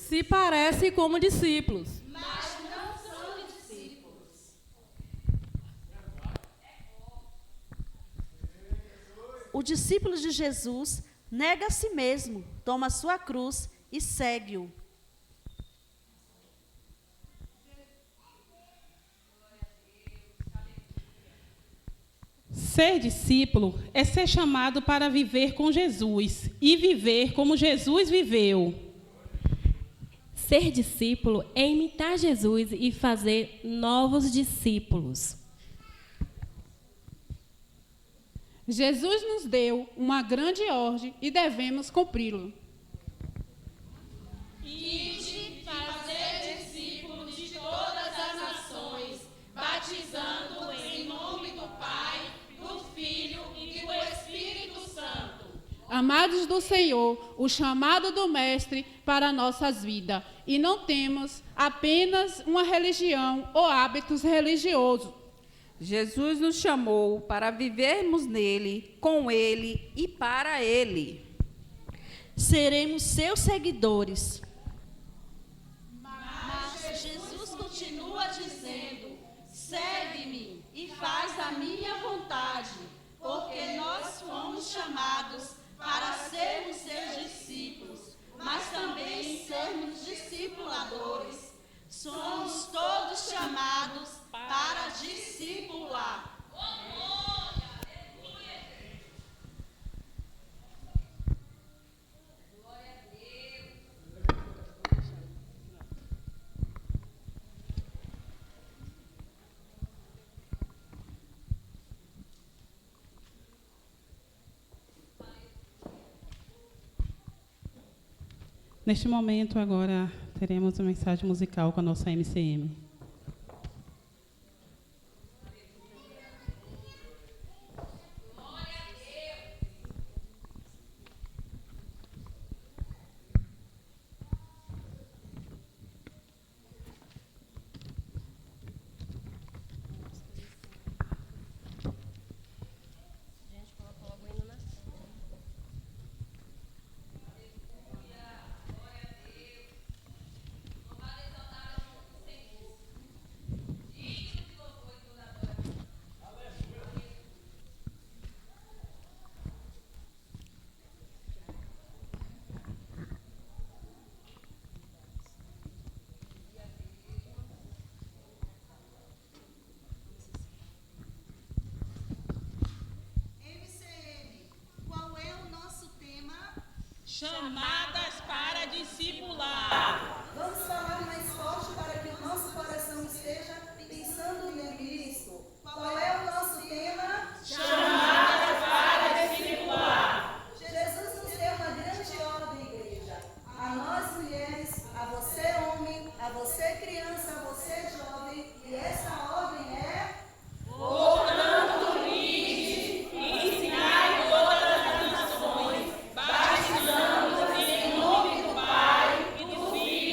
se parecem como discípulos. Mas não são discípulos. O discípulo de Jesus nega a si mesmo, toma sua cruz e segue-o. Ser discípulo é ser chamado para viver com Jesus e viver como Jesus viveu. Ser discípulo é imitar Jesus e fazer novos discípulos. Jesus nos deu uma grande ordem e devemos cumpri-lo. Ide fazer discípulos de todas as nações, batizando em nome do Pai, do Filho e do Espírito Santo. Amados do Senhor, o chamado do Mestre para nossas vidas. E não temos apenas uma religião ou hábitos religiosos. Jesus nos chamou para vivermos nele, com ele e para ele. Seremos seus seguidores. Mas Jesus continua dizendo: segue-me e faz a minha vontade, porque nós fomos chamados para sermos seus discípulos, mas também sermos discipuladores. Somos todos chamados para discipular. Neste momento, agora, teremos uma mensagem musical com a nossa MCM. Chamadas para discipular. Vamos falar mais forte para que o nosso coração esteja pensando em Cristo. Qual é o nosso tema? Chamadas para discipular. Jesus nos deu uma grande ordem, igreja. A nós mulheres, a você homem, a você criança, a você jovem. E essa ordem é... Portanto, ide, ensinai todas as nações, batizando em nome do Pai, do Filho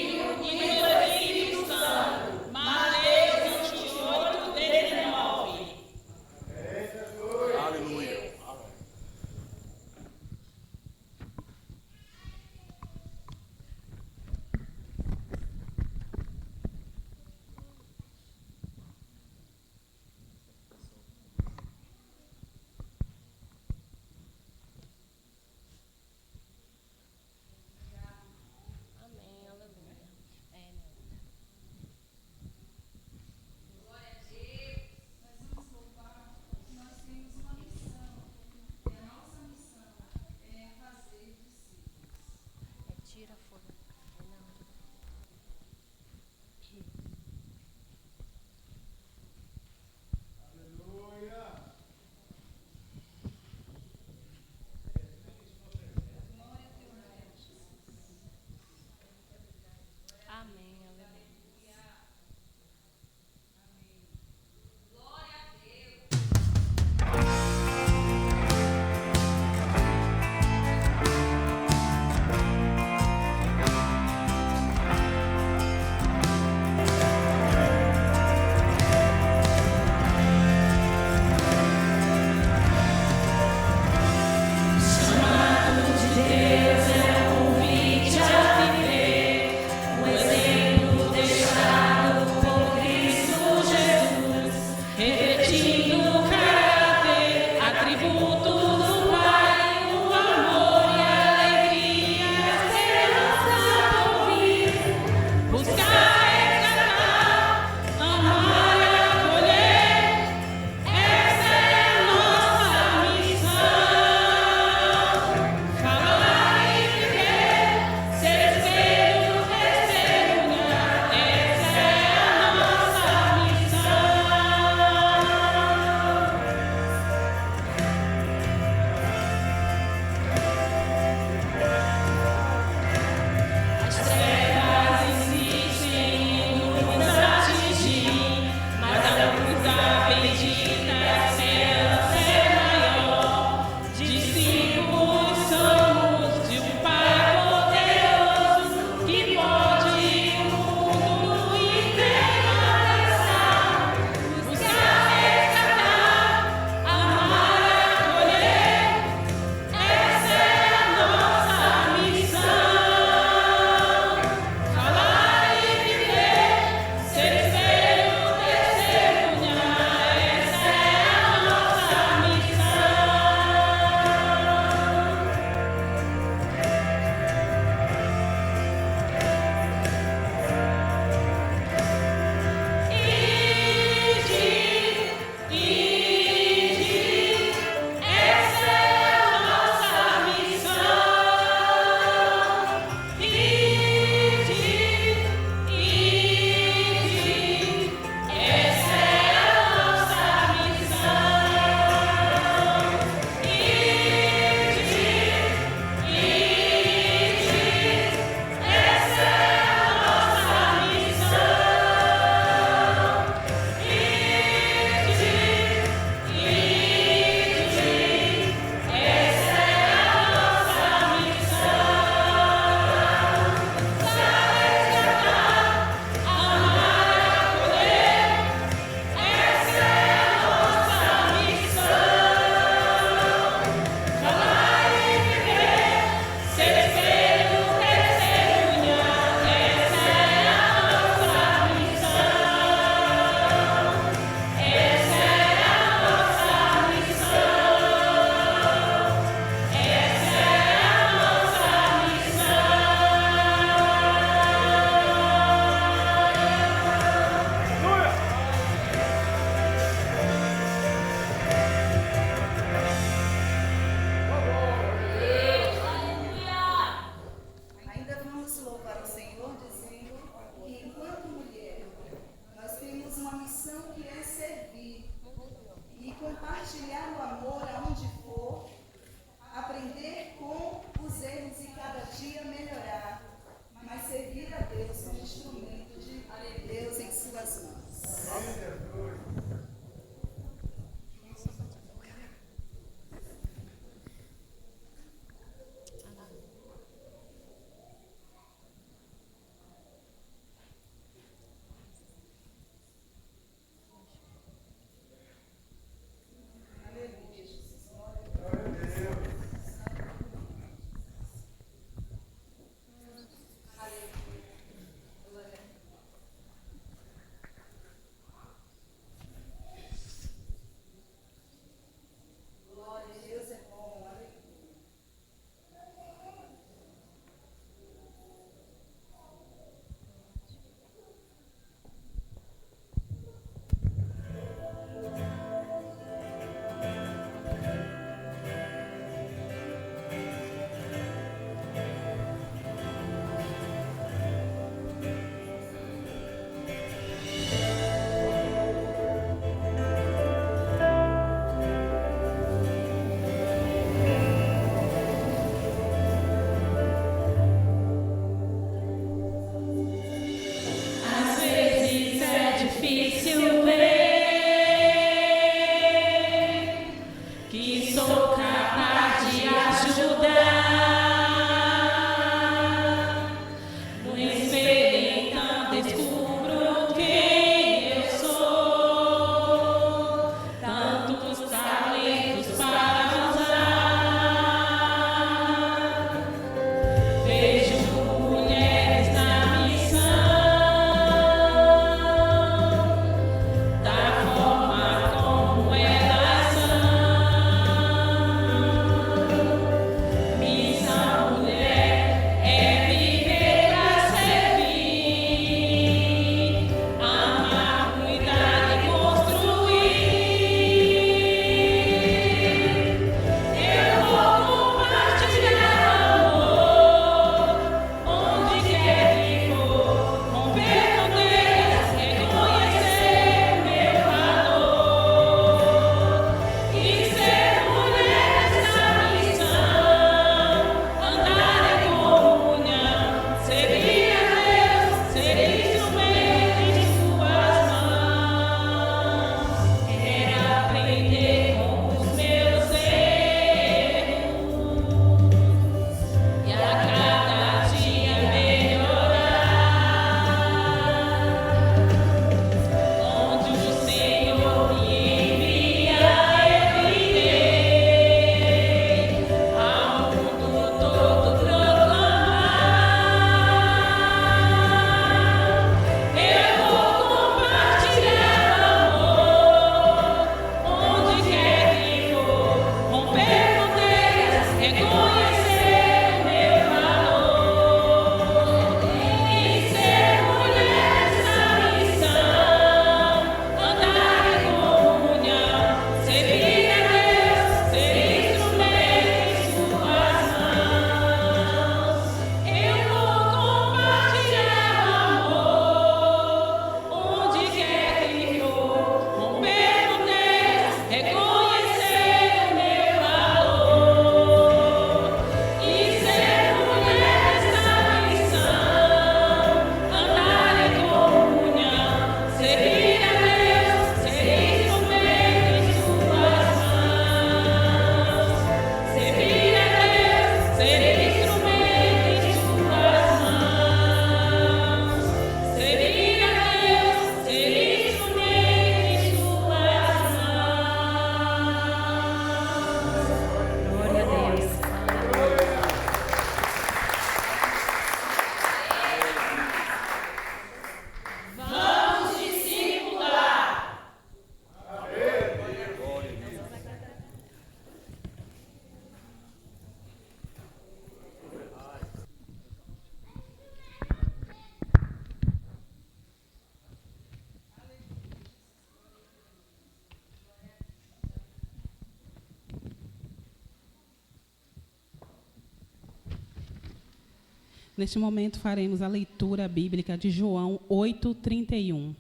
Neste momento faremos a leitura bíblica de João 8:31.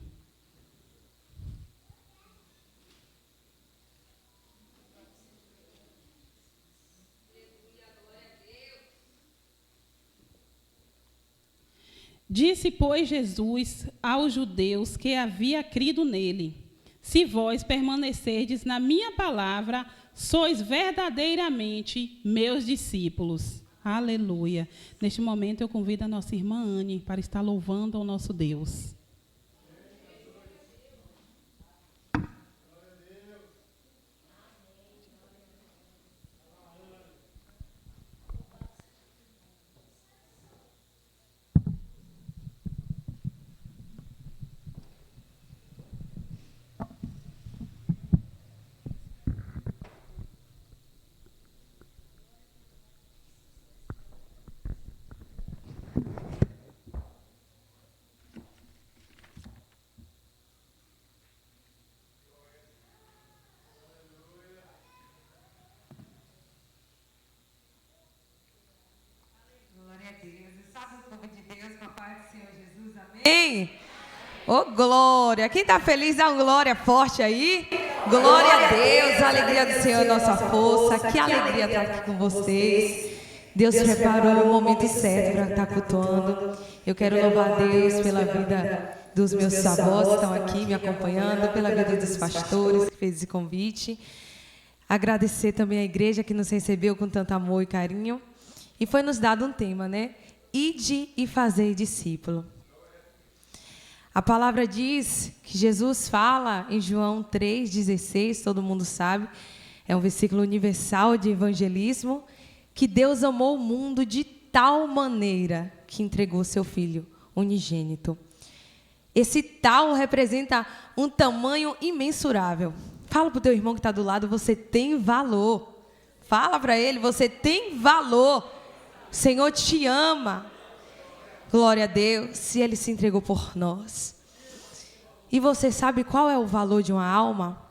Disse, pois, Jesus aos judeus que havia crido nele: se vós permanecerdes na minha palavra, sois verdadeiramente meus discípulos. Aleluia. Neste momento eu convido a nossa irmã Anne para estar louvando ao nosso Deus. Amém? Ô, glória! Quem está feliz, dá uma glória forte aí. Glória a Deus, a alegria do Senhor é nossa força. Que alegria estar aqui com vocês. Deus preparou o momento certo para estar cultuando. Eu quero louvar a Deus pela vida dos meus avós que estão aqui me acompanhando, pela vida dos pastores que fez esse convite. Agradecer também a igreja que nos recebeu com tanto amor e carinho. E foi nos dado um tema, né? Ide e fazei discípulo. A palavra diz que Jesus fala em João 3,16, todo mundo sabe, é um versículo universal de evangelismo, que Deus amou o mundo de tal maneira que entregou seu Filho unigênito. Esse tal representa um tamanho imensurável. Fala para o teu irmão que está do lado, você tem valor. Fala para ele, você tem valor. O Senhor te ama. Glória a Deus, se Ele se entregou por nós. E você sabe qual é o valor de uma alma?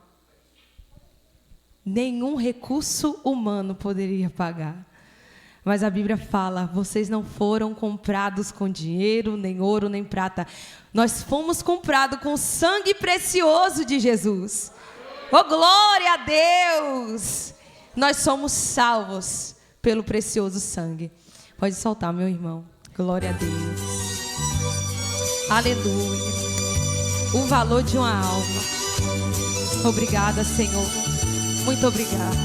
Nenhum recurso humano poderia pagar. Mas a Bíblia fala, vocês não foram comprados com dinheiro, nem ouro, nem prata. Nós fomos comprados com o sangue precioso de Jesus. Oh, glória a Deus! Nós somos salvos pelo precioso sangue. Pode soltar, meu irmão. Glória a Deus. Aleluia. O valor de uma alma. Obrigada, Senhor. Muito obrigada.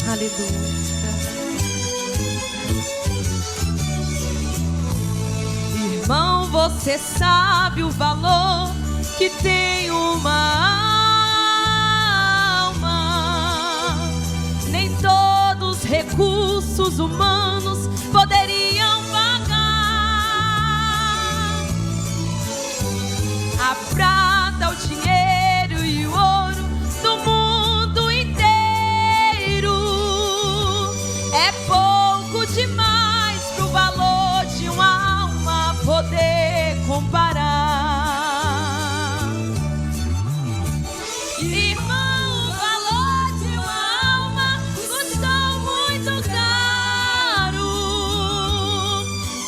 Aleluia. Irmão, você sabe o valor que tem uma alma. Nem todos os recursos humanos poderiam pagar. A prata, o dinheiro e o ouro do mundo inteiro é pouco demais pro valor de uma alma poder comparar. Irmão, o valor de uma alma custou muito caro.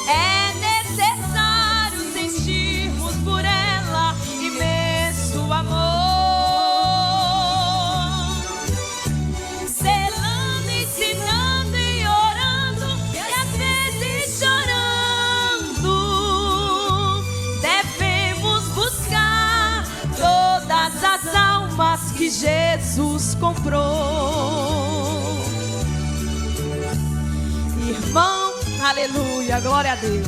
É necessário sentirmos por ela imenso amor. Zelando, ensinando e orando, e às vezes chorando, devemos buscar todas as almas que Jesus comprou. Irmão, aleluia, glória a Deus.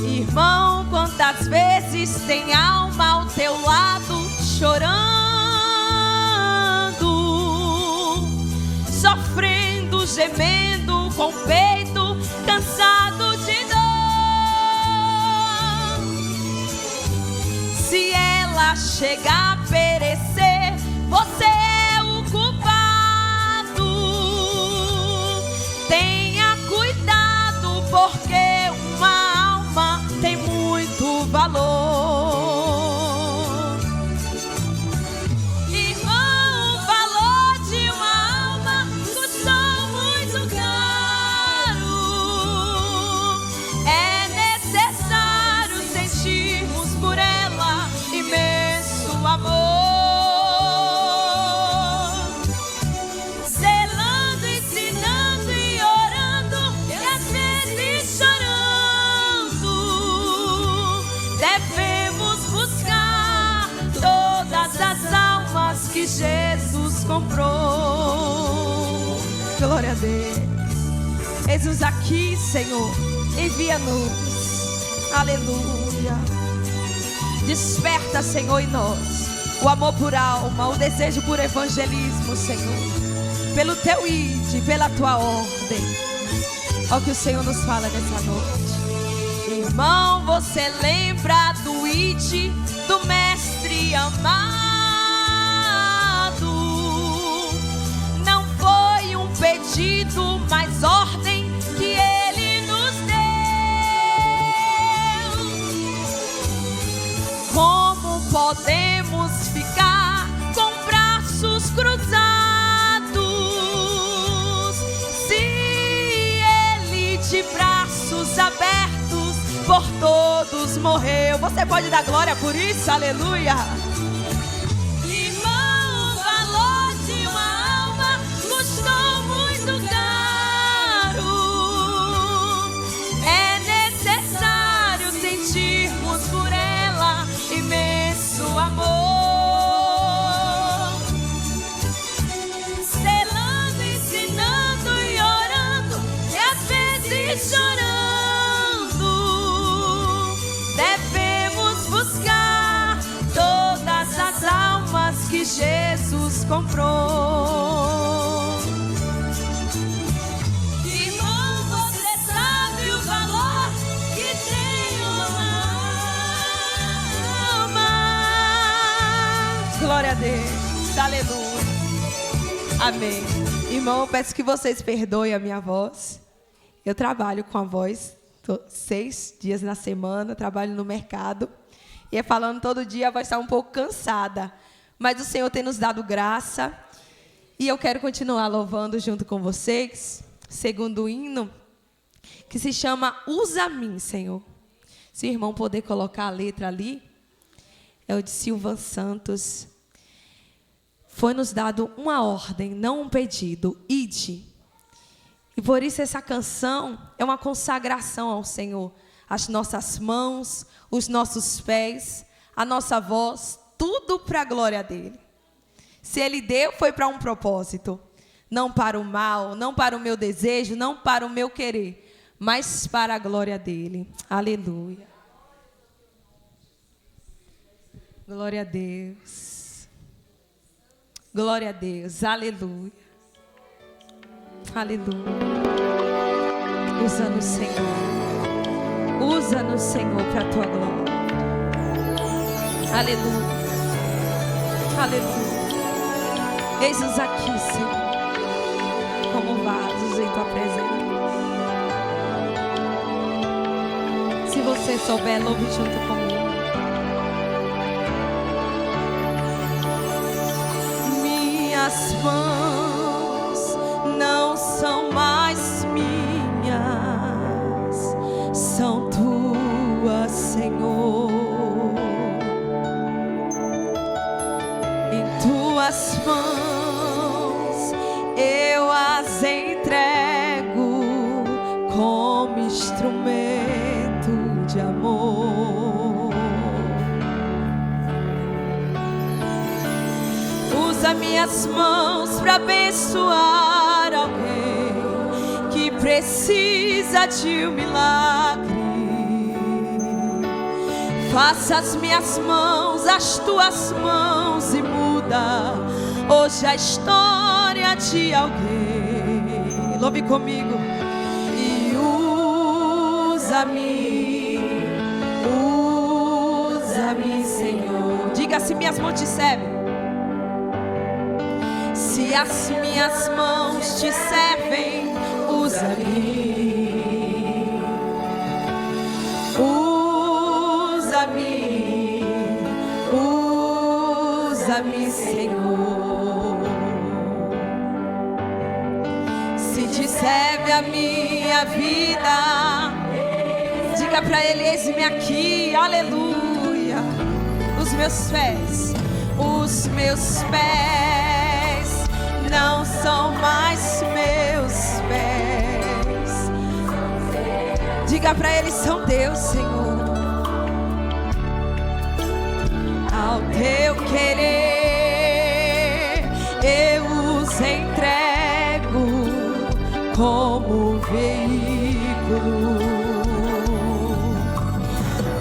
Irmão, quantas vezes tem alma ao teu lado chorando, sofrendo, gemendo, com o peito cansado de dor. Se ela chegar a perecer, você é o culpado. Tenha cuidado, porque uma alma tem muito valor. Irmão, o valor de uma alma custou muito caro. Glória a Deus. Eis-nos aqui, Senhor. Envia-nos. Aleluia. Desperta, Senhor, em nós o amor por alma, o desejo por evangelismo, Senhor. Pelo teu ide, pela tua ordem. Ó, que o Senhor nos fala nessa noite. Irmão, você lembra do ide do mestre amado? Não foi um pedido, mas ordem que ele nos deu. Como podemos ficar com braços cruzados se ele de braços abertos por todos morreu? Você pode dar glória por isso? Aleluia. Irmão, o valor de uma alma custou muito caro. É necessário sentirmos por ela imenso amor, selando, ensinando e orando, e às vezes chorando. Devemos buscar todas as almas que Jesus comprou. Irmão, você sabe o valor que tem uma alma. Glória a Deus, aleluia, amém. Irmão, eu peço que vocês perdoem a minha voz. Eu trabalho com a voz 6 dias na semana, trabalho no mercado. E falando todo dia, a voz está um pouco cansada. Mas o Senhor tem nos dado graça. E eu quero continuar louvando junto com vocês. Segundo hino, que se chama Usa-me, Senhor. Se o irmão puder colocar a letra ali. É o de Silvan Santos. Foi nos dado uma ordem, não um pedido. Ide. E por isso essa canção é uma consagração ao Senhor. As nossas mãos, os nossos pés, a nossa voz, tudo para a glória dele. Se ele deu, foi para um propósito. Não para o mal, não para o meu desejo, não para o meu querer, mas para a glória dele. Aleluia. Glória a Deus. Glória a Deus. Aleluia. Aleluia. Usa-nos, Senhor. Usa-nos, Senhor, para a tua glória. Aleluia. Aleluia. Eis-nos aqui, Senhor, como vasos em tua presença. Se você souber, louve junto comigo. Minhas mãos não são mais minhas, são tuas, Senhor. Em tuas mãos eu as entrego como instrumento de amor. Usa minhas mãos para abençoar alguém que precisa de um milagre. Faça as minhas mãos as tuas mãos e muda hoje a história de alguém. Louve comigo. E usa-me, usa-me, Senhor. Diga: se minhas mãos te servem. Se as minhas mãos te servem, usa-me. Usa-me, usa-me, Senhor. Se te serve a minha vida, diga para ele: eis-me aqui, aleluia. Os meus pés não são mais meus pés. Diga para ele: são teus, Senhor. Ao teu querer eu os entrego. como veículo.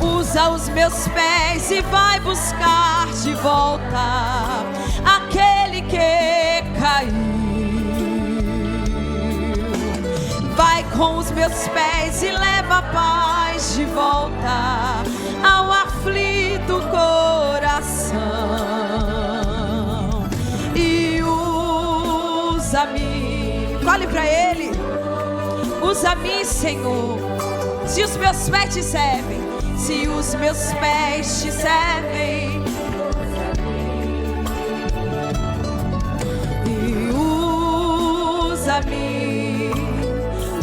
Usa os meus pés e vai buscar de volta aquele que caiu. Vai com os meus pés e leva a paz de volta ao aflito coração. E usa-me, fale para Ele, usa-me, Senhor. Se os meus pés te servem, se os meus pés te servem, e usa-me,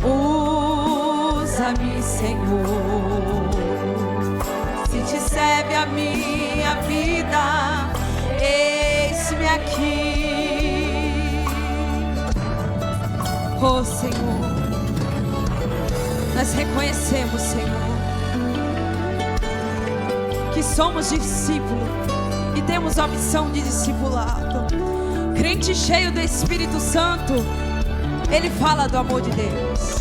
usa-me, Senhor. Se te serve a minha vida, eis-me aqui. Oh Senhor, nós reconhecemos, Senhor, que somos discípulos e temos a missão de discipulado. Crente cheio do Espírito Santo, ele fala do amor de Deus.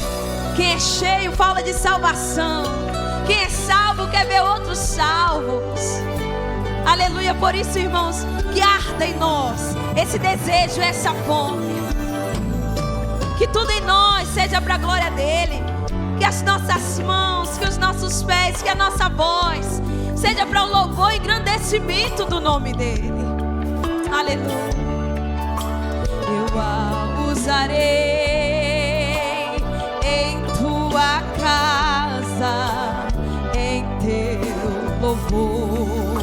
Quem é cheio fala de salvação. Quem é salvo quer ver outros salvos. Aleluia. Por isso, irmãos, que arda em nós esse desejo, essa fome. Que tudo em nós seja para a glória dele. Que as nossas mãos, que os nossos pés, que a nossa voz seja para o louvor e engrandecimento do nome dele. Aleluia. Eu a usarei em tua casa, em teu louvor.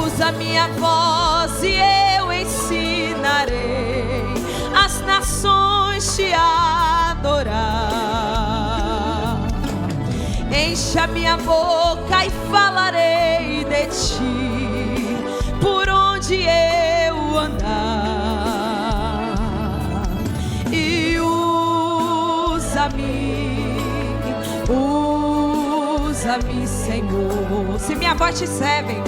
Usa minha voz e eu ensinarei as nações te adorar. Enche a minha boca e falarei de ti, por onde eu andar. E usa-me, usa-me, Senhor. Se minha voz te serve,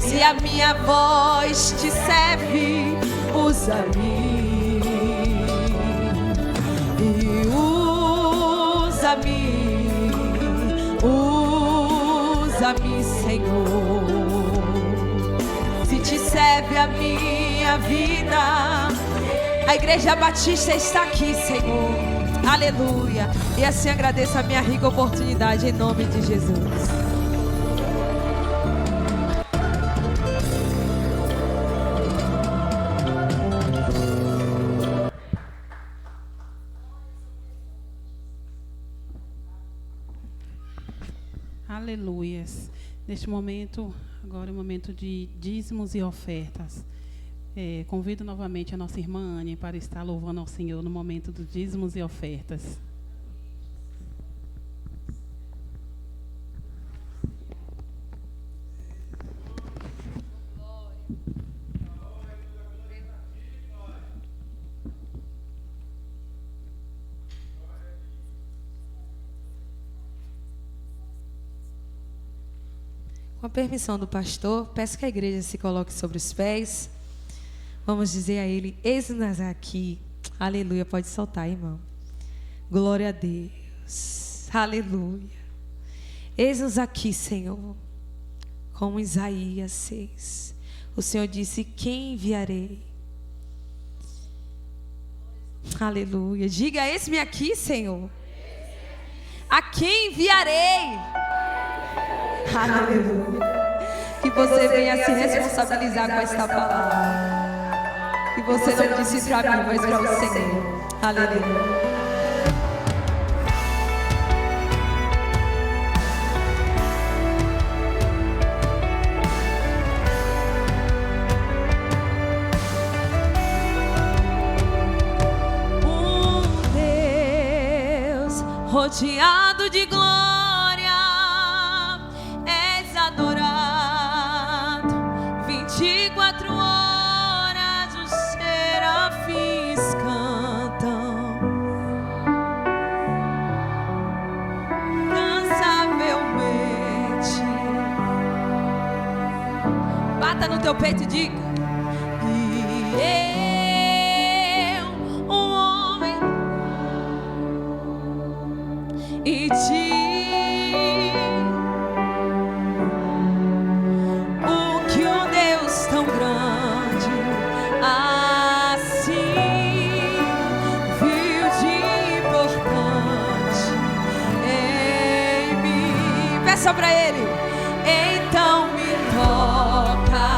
se a minha voz te serve, usa-me. E usa-me, usa-me, Senhor. Se te serve a minha vida, a Igreja Batista está aqui, Senhor. Aleluia. E assim agradeço a minha rica oportunidade em nome de Jesus. Aleluias. Neste momento, agora é o momento de dízimos e ofertas. Convido novamente a nossa irmã Anne para estar louvando ao Senhor no momento dos dízimos e ofertas. Com a permissão do pastor, peço que a igreja se coloque sobre os pés. Vamos dizer a ele: eis-nos aqui. Aleluia. Pode soltar, irmão. Glória a Deus. Aleluia. Eis-nos aqui, Senhor. Como Isaías 6. O Senhor disse: quem enviarei? Aleluia. Diga: eis-me aqui, Senhor. A quem enviarei? Aleluia. Que você venha se responsabilizar com esta palavra. Que você não disse para mim, mas para o Senhor. Aleluia. Deus rodeado de glória, és adorado 24 horas, os serafins cantam cansavelmente. Bata no teu peito e diga: e eu, um só para Ele. Então me toca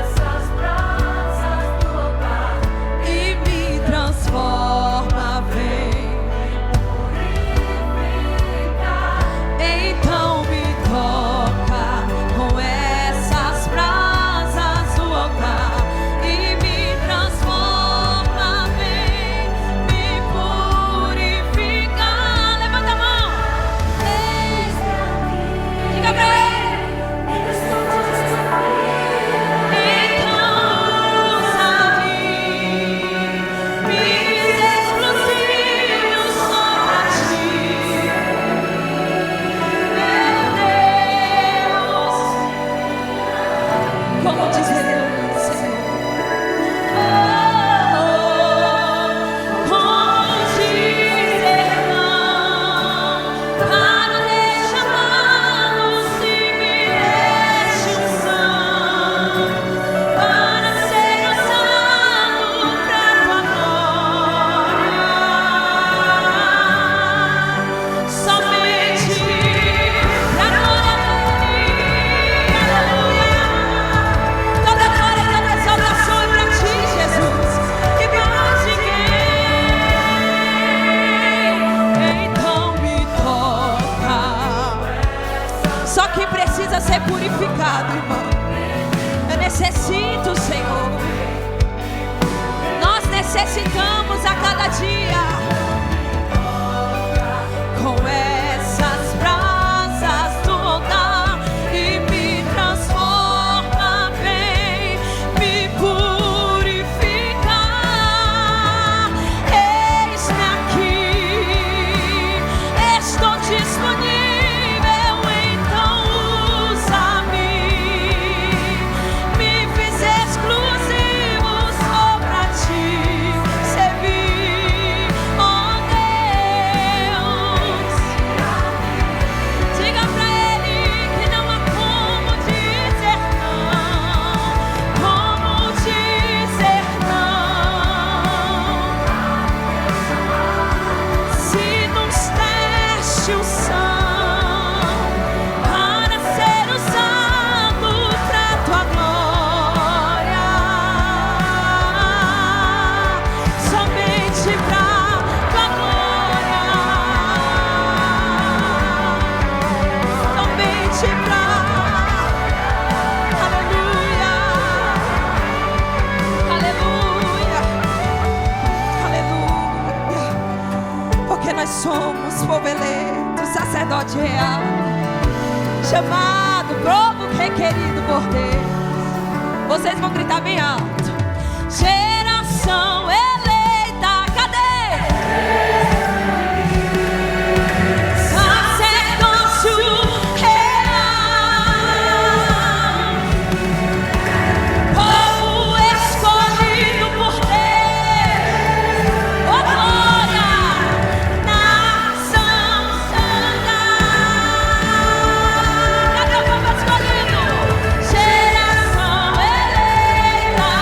essas brasas do altar e me transforma, vem purificar. Então me toca com essas brasas do altar e me transforma, vem me purificar. Levanta a mão. Diga pra Ele. Como diz Ele, Senhor. Como dizer não para deixá-lo se me deste unção, para ser usado pra tua glória. Somente pra glória dele. Aleluia. Toda glória e toda exaltação é para ti, Jesus, e mais ninguém. Então me toca. Só que precisa ser purificado, irmão. Eu necessito, Senhor. Nós necessitamos a cada dia. Com essas brasas do altar e me transforma, vem me purificar. Eis-me aqui, estou disponível, então usa-me. Me fiz exclusivo só pra ti servir, oh Deus. Diga pra Ele que não há como dizer não, como dizer não. Se nos deste unção para ser usado pra tua glória, somente pra tua glória, somente pra aleluia, aleluia, aleluia, porque nós somos povo eleito, sacerdote real, chamado, povo requerido por Deus. Vocês vão gritar bem alto. Geração eleita, cadê? Sacerdócio real, povo escolhido por Deus, oh glória, nação santa. Cadê o povo escolhido? Geração eleita.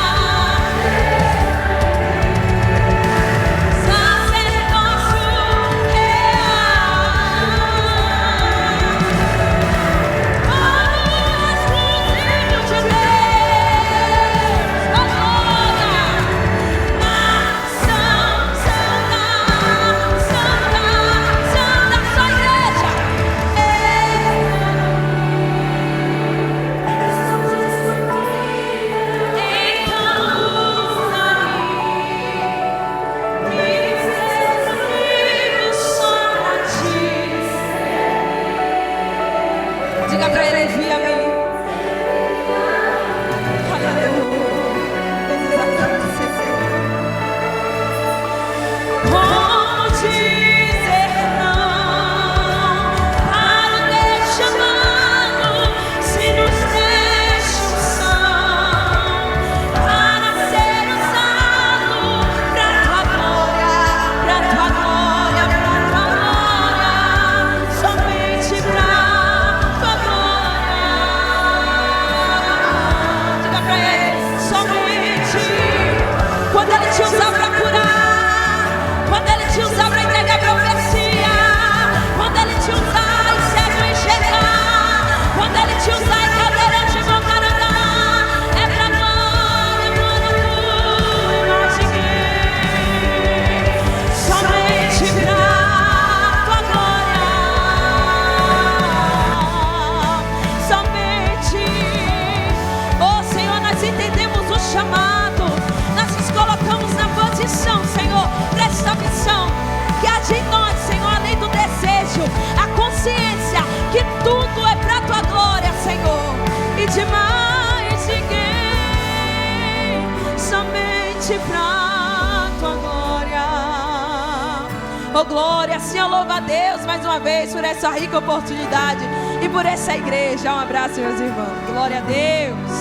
Oh, glória. Assim eu louvo a Deus mais uma vez por essa rica oportunidade e por essa igreja. Um abraço, meus irmãos. Glória a Deus.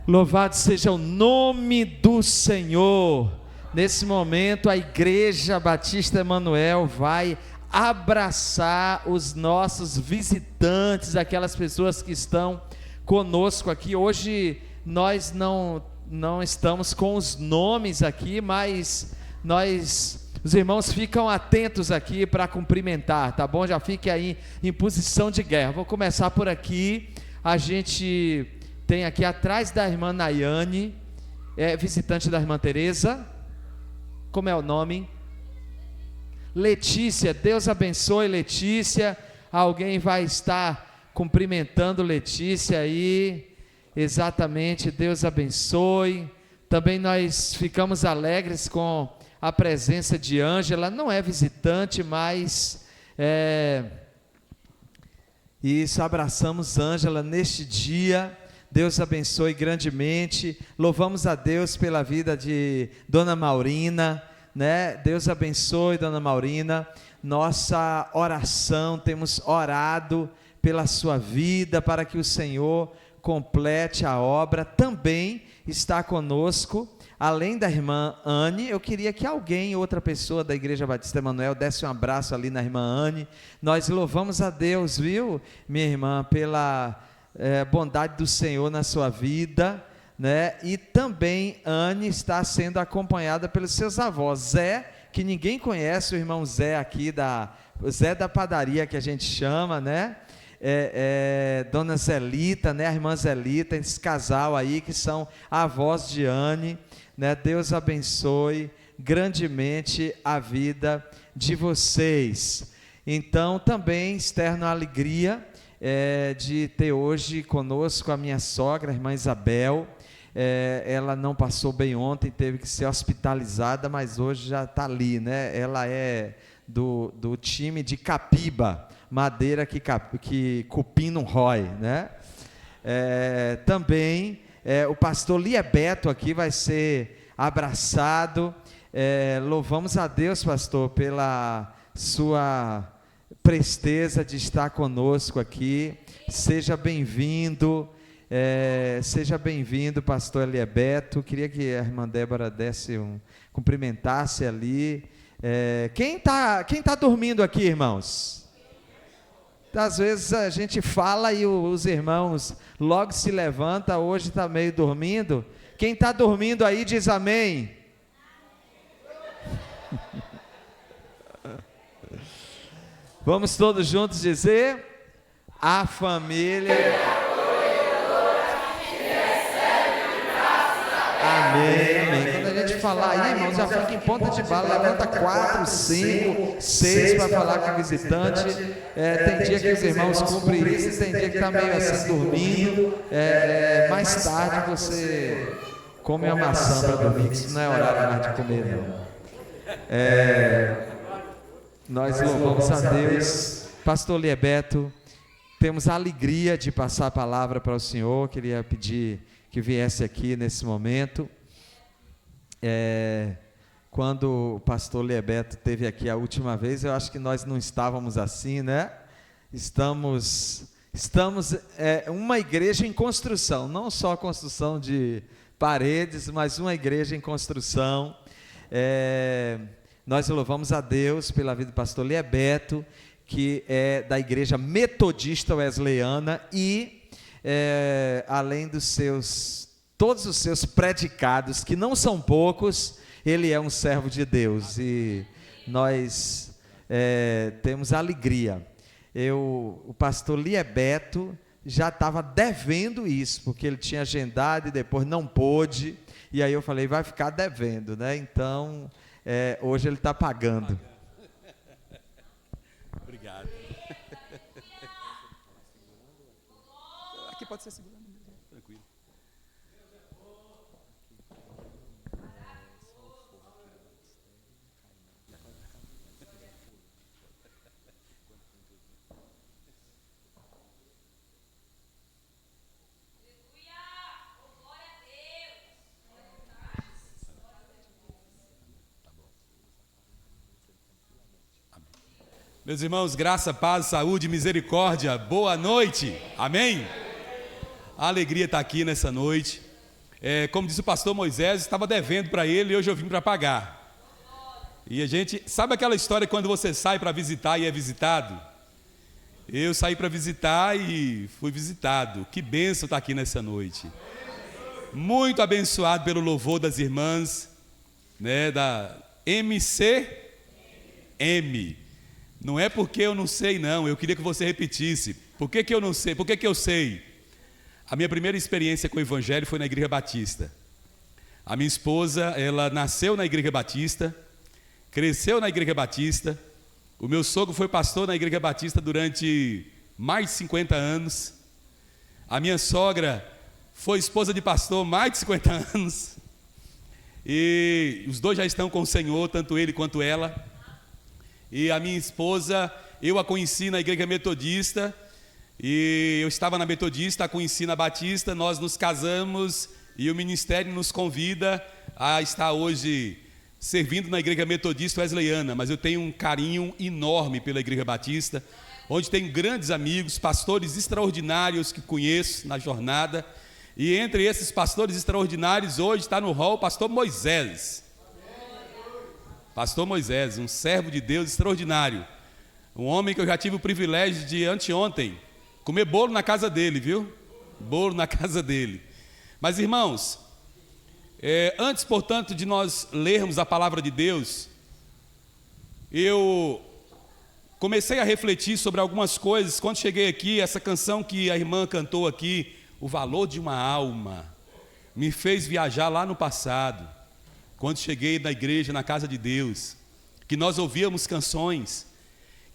Louvado seja o nome do Senhor. Nesse momento, a Igreja Batista Emanuel vai abraçar os nossos visitantes, aquelas pessoas que estão conosco aqui. Hoje nós não estamos com os nomes aqui, mas os irmãos ficam atentos aqui para cumprimentar, tá bom? Já fique aí em posição de guerra. Vou começar por aqui. A gente tem aqui atrás da irmã Nayane, visitante da irmã Tereza. Como é o nome? Letícia. Deus abençoe, Letícia. Alguém vai estar cumprimentando Letícia aí. Exatamente, Deus abençoe. Também nós ficamos alegres com a presença de Ângela. Não é visitante, mas isso, abraçamos Ângela neste dia. Deus abençoe grandemente. Louvamos a Deus pela vida de Dona Maurina, né? Deus abençoe, Dona Maurina. Nossa oração, temos orado pela sua vida, para que o Senhor complete a obra. Também está conosco, além da irmã Anne. Eu queria que alguém, outra pessoa da Igreja Batista Emanuel, desse um abraço ali na irmã Anne. Nós louvamos a Deus, viu, minha irmã, pela bondade do Senhor na sua vida, né? E também Anne está sendo acompanhada pelos seus avós, Zé, que ninguém conhece, o irmão Zé aqui, Zé da padaria, que a gente chama, né? Dona Zelita, né? A irmã Zelita, esse casal aí que são avós de Anne, né? Deus abençoe grandemente a vida de vocês. Então também externo a alegria de ter hoje conosco a minha sogra, a irmã Isabel. Ela não passou bem ontem, teve que ser hospitalizada, mas hoje já está ali, né? Ela é do time de Capiba, madeira que cupim não rói, né? Também o pastor Liebeto aqui vai ser abraçado. Louvamos a Deus, pastor, pela sua presteza de estar conosco aqui. Seja bem-vindo, pastor Eliebeto. Queria que a irmã Débora cumprimentasse ali. Quem tá dormindo aqui, irmãos? Às vezes a gente fala e os irmãos logo se levantam. Hoje está meio dormindo. Quem está dormindo aí diz amém. Vamos todos juntos dizer: a família. Amém, amém. Quando a gente falar aí, irmãos, já fica em ponta de bala. Levanta 4, 5, 6 para falar com o visitante. Tem dia que os irmãos cumprem isso, tem dia que está meio assim dormindo. Mais tarde você come a maçã para dormir, que isso não é horário mais de comer, não. Nós louvamos a Deus. Pastor Liebeto, temos a alegria de passar a palavra para o Senhor. Queria pedir que viesse aqui nesse momento. Quando o pastor Liebeto esteve aqui a última vez, eu acho que nós não estávamos assim, né? Estamos uma igreja em construção, não só construção de paredes, mas uma igreja em construção. Nós louvamos a Deus pela vida do pastor Liebeto, que é da igreja metodista wesleyana e, além dos todos os seus predicados, que não são poucos, ele é um servo de Deus e nós temos alegria. O pastor Liebeto já estava devendo isso, porque ele tinha agendado e depois não pôde, e aí eu falei, vai ficar devendo, né? Então, hoje ele está pagando. Obrigado. Aqui pode ser segurado mesmo, tranquilo. Meus irmãos, graça, paz, saúde, misericórdia, boa noite, amém? A alegria está aqui nessa noite. Como disse o pastor Moisés, estava devendo para ele e hoje eu vim para pagar. E a gente, sabe aquela história quando você sai para visitar e é visitado? Eu saí para visitar e fui visitado. Que bênção estar aqui nessa noite. Muito abençoado pelo louvor das irmãs, né, da MCM. Não é porque eu não sei, não. Eu queria que você repetisse. Por que eu não sei? Por que eu sei? A minha primeira experiência com o Evangelho foi na Igreja Batista. A minha esposa, ela nasceu na Igreja Batista, cresceu na Igreja Batista. O meu sogro foi pastor na Igreja Batista durante mais de 50 anos. A minha sogra foi esposa de pastor mais de 50 anos. E os dois já estão com o Senhor, tanto ele quanto ela. E a minha esposa, eu a conheci na Igreja Metodista. E eu estava na Metodista, a conheci na Batista. Nós nos casamos e o ministério nos convida a estar hoje servindo na Igreja Metodista Wesleyana. Mas eu tenho um carinho enorme pela Igreja Batista, onde tenho grandes amigos, pastores extraordinários que conheço na jornada. E entre esses pastores extraordinários, hoje está no hall o pastor Moisés. Pastor Moisés, um servo de Deus extraordinário. Um homem que eu já tive o privilégio de, anteontem, comer bolo na casa dele, viu? Bolo na casa dele. Mas, irmãos, antes, portanto, de nós lermos a palavra de Deus, eu comecei a refletir sobre algumas coisas. Quando cheguei aqui, essa canção que a irmã cantou aqui, O Valor de uma Alma, me fez viajar lá no passado, quando cheguei na igreja, na casa de Deus, que nós ouvíamos canções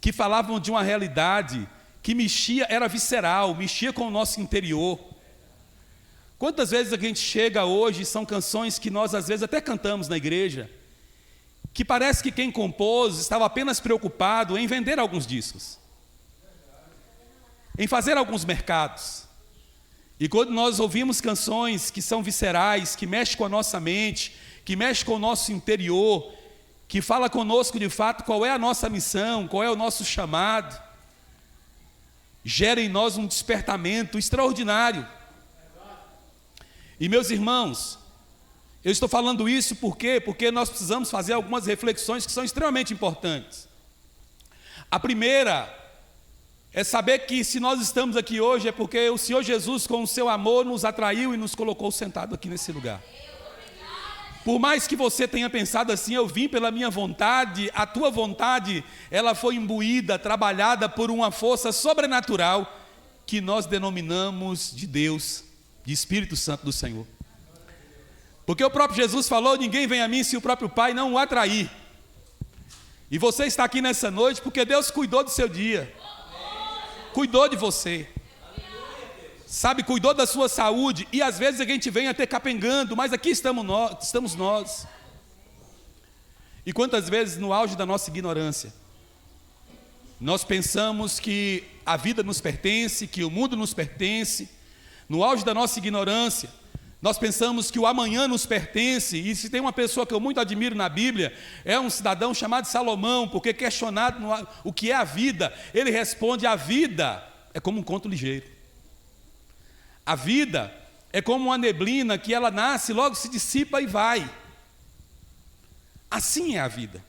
que falavam de uma realidade que mexia, era visceral, mexia com o nosso interior. Quantas vezes a gente chega hoje, são canções que nós às vezes até cantamos na igreja, que parece que quem compôs estava apenas preocupado em vender alguns discos, em fazer alguns mercados. E quando nós ouvimos canções que são viscerais, que mexem com a nossa mente, que mexem com o nosso interior, que fala conosco de fato qual é a nossa missão, qual é o nosso chamado, gera em nós um despertamento extraordinário. E meus irmãos, eu estou falando isso por quê? Porque nós precisamos fazer algumas reflexões que são extremamente importantes. A primeira é saber que se nós estamos aqui hoje é porque o Senhor Jesus, com o seu amor, nos atraiu e nos colocou sentado aqui nesse lugar. Por mais que você tenha pensado assim, eu vim pela minha vontade, a tua vontade, ela foi imbuída, trabalhada por uma força sobrenatural que nós denominamos de Deus, de Espírito Santo do Senhor. Porque o próprio Jesus falou, ninguém vem a mim se o próprio Pai não o atrair. E você está aqui nessa noite porque Deus cuidou do seu dia. Cuidou de você, sabe, cuidou da sua saúde, e às vezes a gente vem até capengando, mas aqui estamos nós. E quantas vezes no auge da nossa ignorância, nós pensamos que a vida nos pertence, que o mundo nos pertence. No auge da nossa ignorância, nós pensamos que o amanhã nos pertence. E se tem uma pessoa que eu muito admiro na Bíblia, é um cidadão chamado Salomão, porque questionado o que é a vida, ele responde, a vida é como um conto ligeiro. A vida é como uma neblina que ela nasce, logo se dissipa e vai. Assim é a vida.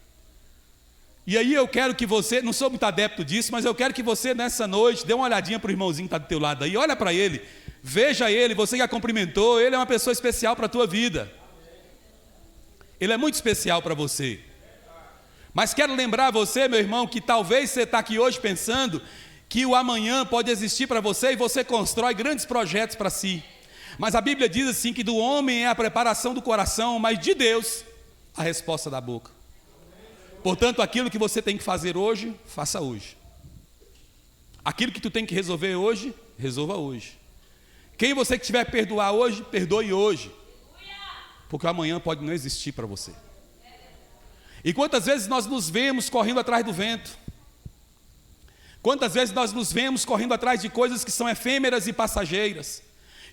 E aí eu quero que você, não sou muito adepto disso, mas eu quero que você nessa noite dê uma olhadinha para o irmãozinho que está do teu lado aí, olha para ele, veja ele, você que a cumprimentou, ele é uma pessoa especial para a tua vida. Ele é muito especial para você. Mas quero lembrar você, meu irmão, que talvez você está aqui hoje pensando que o amanhã pode existir para você e você constrói grandes projetos para si. Mas a Bíblia diz assim que do homem é a preparação do coração, mas de Deus a resposta da boca. Portanto, aquilo que você tem que fazer hoje, faça hoje. Aquilo que tu tem que resolver hoje, resolva hoje. Quem você que tiver que perdoar hoje, perdoe hoje. Porque amanhã pode não existir para você. E quantas vezes nós nos vemos correndo atrás do vento? Quantas vezes nós nos vemos correndo atrás de coisas que são efêmeras e passageiras?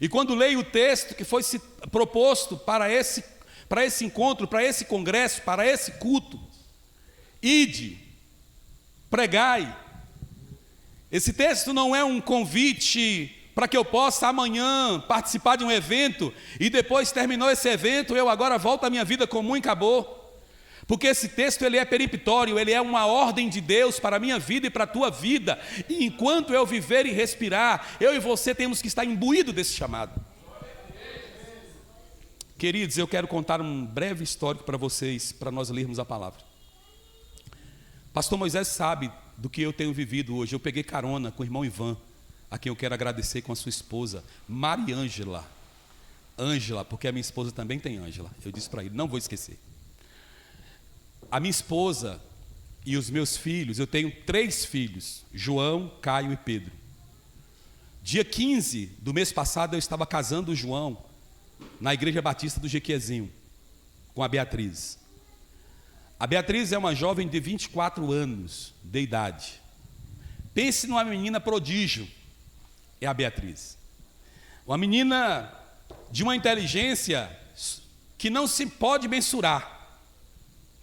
E quando leio o texto que foi proposto para esse encontro, para esse congresso, para esse culto, ide, pregai. Esse texto não é um convite para que eu possa amanhã participar de um evento e depois terminou esse evento, eu agora volto à minha vida comum e acabou. Porque esse texto ele é peremptório, ele é uma ordem de Deus para a minha vida e para a tua vida. E enquanto eu viver e respirar, eu e você temos que estar imbuídos desse chamado. Queridos, eu quero contar um breve histórico para vocês, para nós lermos a palavra. Pastor Moisés sabe do que eu tenho vivido hoje. Eu peguei carona com o irmão Ivan, a quem eu quero agradecer, com a sua esposa, Mariângela. Ângela, porque a minha esposa também tem Ângela. Eu disse para ele, não vou esquecer. A minha esposa e os meus filhos, eu tenho 3 filhos, João, Caio e Pedro. Dia 15 do mês passado eu estava casando o João na Igreja Batista do Jequiezinho, com a Beatriz. A Beatriz é uma jovem de 24 anos de idade. Pense numa menina prodígio, é a Beatriz. Uma menina de uma inteligência que não se pode mensurar.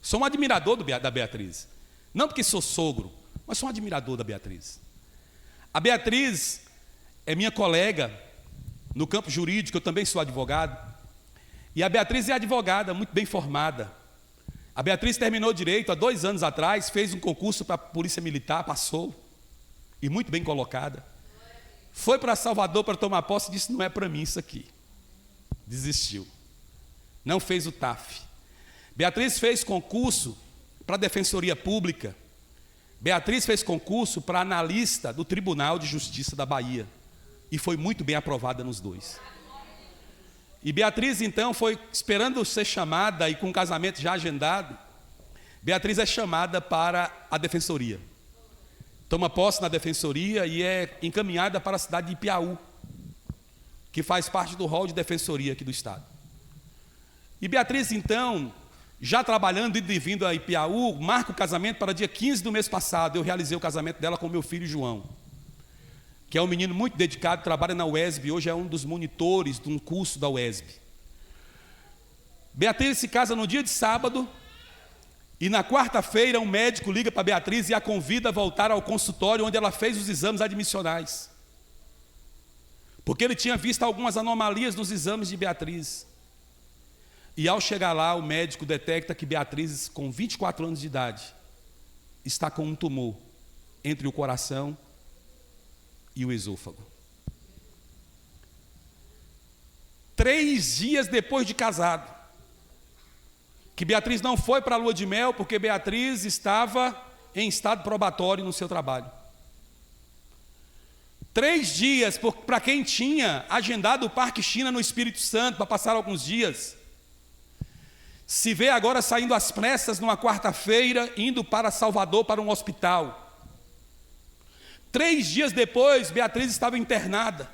Sou um admirador da Beatriz. Não porque sou sogro, mas sou um admirador da Beatriz. A Beatriz é minha colega no campo jurídico, eu também sou advogado. E a Beatriz é advogada, muito bem formada. A Beatriz terminou direito há 2 anos atrás, fez um concurso para a Polícia Militar, passou, e muito bem colocada. Foi para Salvador para tomar posse e disse, não é para mim isso aqui. Desistiu. Não fez o TAF. Beatriz fez concurso para a Defensoria Pública. Beatriz fez concurso para analista do Tribunal de Justiça da Bahia. E foi muito bem aprovada nos 2. E Beatriz, então, foi esperando ser chamada e com o casamento já agendado. Beatriz é chamada para a Defensoria. Toma posse na Defensoria e é encaminhada para a cidade de Ipiaú, que faz parte do rol de Defensoria aqui do Estado. E Beatriz, então, já trabalhando e vindo a Ipiaú, marca o casamento para dia 15 do mês passado. Eu realizei o casamento dela com meu filho João, que é um menino muito dedicado, trabalha na UESB, hoje é um dos monitores de um curso da UESB. Beatriz se casa no dia de sábado, e na quarta-feira um médico liga para Beatriz e a convida a voltar ao consultório onde ela fez os exames admissionais. Porque ele tinha visto algumas anomalias nos exames de Beatriz. E ao chegar lá, o médico detecta que Beatriz, com 24 anos de idade, está com um tumor entre o coração e o esôfago. 3 dias depois de casado, que Beatriz não foi para a lua de mel, porque Beatriz estava em estado probatório no seu trabalho. 3 dias, para quem tinha agendado o Parque China no Espírito Santo, para passar alguns dias, se vê agora saindo às pressas numa quarta-feira, indo para Salvador, para um hospital. 3 dias depois, Beatriz estava internada.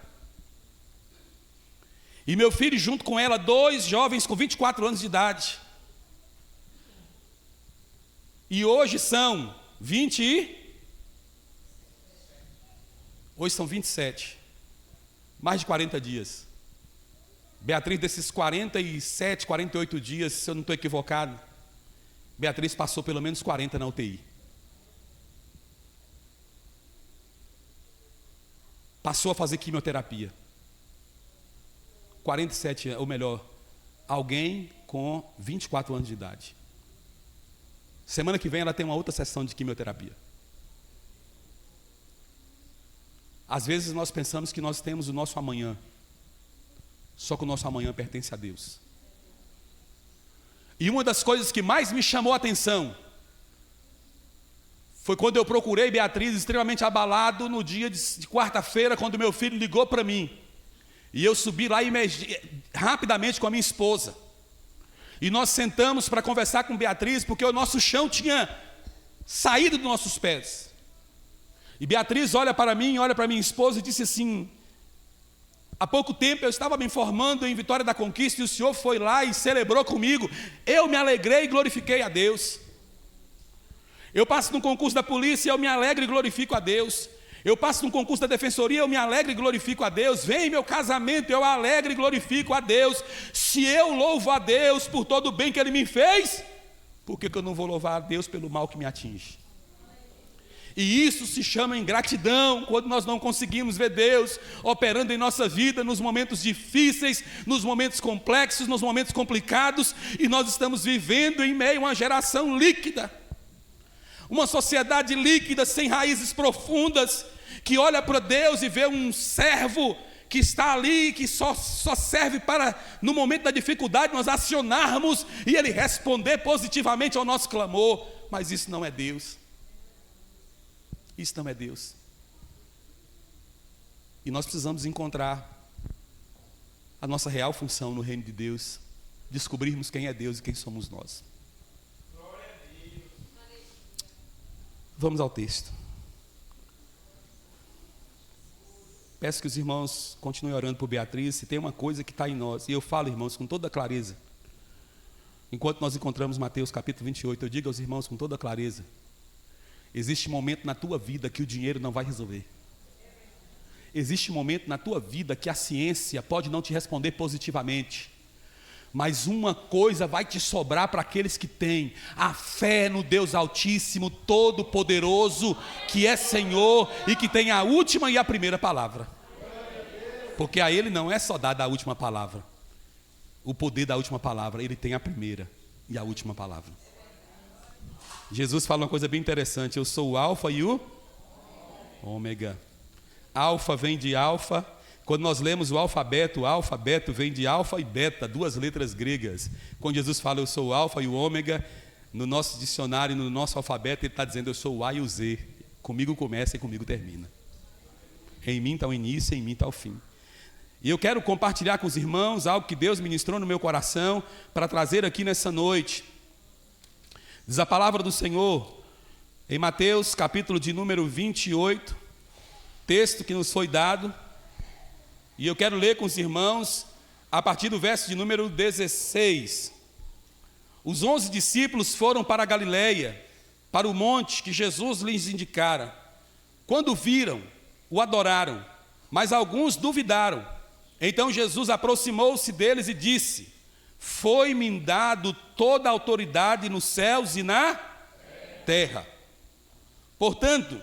E meu filho, junto com ela, 2 jovens com 24 anos de idade. E hoje são 27. Mais de 40 dias. Beatriz, desses 47, 48 dias, se eu não estou equivocado, Beatriz passou pelo menos 40 na UTI. Passou a fazer quimioterapia. 47, ou melhor, alguém com 24 anos de idade. Semana que vem ela tem uma outra sessão de quimioterapia. Às vezes nós pensamos que nós temos o nosso amanhã. Só que o nosso amanhã pertence a Deus. E uma das coisas que mais me chamou a atenção foi quando eu procurei Beatriz extremamente abalado no dia de quarta-feira, quando meu filho ligou para mim. E eu subi lá rapidamente com a minha esposa. E nós sentamos para conversar com Beatriz, porque o nosso chão tinha saído dos nossos pés. E Beatriz olha para mim, olha para minha esposa e disse assim: há pouco tempo eu estava me formando em Vitória da Conquista e o senhor foi lá e celebrou comigo. Eu me alegrei e glorifiquei a Deus. Eu passo num concurso da polícia, eu me alegro e glorifico a Deus. Eu passo num concurso da defensoria, eu me alegro e glorifico a Deus. Vem meu casamento, eu alegro e glorifico a Deus. Se eu louvo a Deus por todo o bem que Ele me fez, por que eu não vou louvar a Deus pelo mal que me atinge? E isso se chama ingratidão, quando nós não conseguimos ver Deus operando em nossa vida nos momentos difíceis, nos momentos complexos, nos momentos complicados, e nós estamos vivendo em meio a uma geração líquida, uma sociedade líquida, sem raízes profundas, que olha para Deus e vê um servo que está ali, que só serve para, no momento da dificuldade, nós acionarmos e Ele responder positivamente ao nosso clamor. Mas isso não é Deus. Isso não é Deus. E nós precisamos encontrar a nossa real função no reino de Deus, descobrirmos quem é Deus e quem somos nós. Vamos ao texto. Peço que os irmãos continuem orando por Beatriz. Se tem uma coisa que está em nós, e eu falo, irmãos, com toda clareza, enquanto nós encontramos Mateus capítulo 28, eu digo aos irmãos com toda clareza: existe um momento na tua vida que o dinheiro não vai resolver. Existe um momento na tua vida que a ciência pode não te responder positivamente, mas uma coisa vai te sobrar para aqueles que têm a fé no Deus Altíssimo, Todo-Poderoso, que é Senhor e que tem a última e a primeira palavra. Porque a Ele não é só dada a última palavra, o poder da última palavra, Ele tem a primeira e a última palavra. Jesus fala uma coisa bem interessante: eu sou o alfa e o ômega. Alfa vem de alfa. Quando nós lemos o alfabeto vem de alfa e beta, duas letras gregas. Quando Jesus fala eu sou o alfa e o ômega, no nosso dicionário, no nosso alfabeto, Ele está dizendo eu sou o A e o Z. Comigo começa e comigo termina. Em mim está o início, em mim está o fim. E eu quero compartilhar com os irmãos algo que Deus ministrou no meu coração para trazer aqui nessa noite. Diz a palavra do Senhor em Mateus capítulo de número 28, texto que nos foi dado. E eu quero ler com os irmãos a partir do verso de número 16. Os 11 discípulos foram para a Galileia, para o monte que Jesus lhes indicara. Quando viram, o adoraram, mas alguns duvidaram. Então Jesus aproximou-se deles e disse: foi-me dado toda a autoridade nos céus e na terra. Portanto,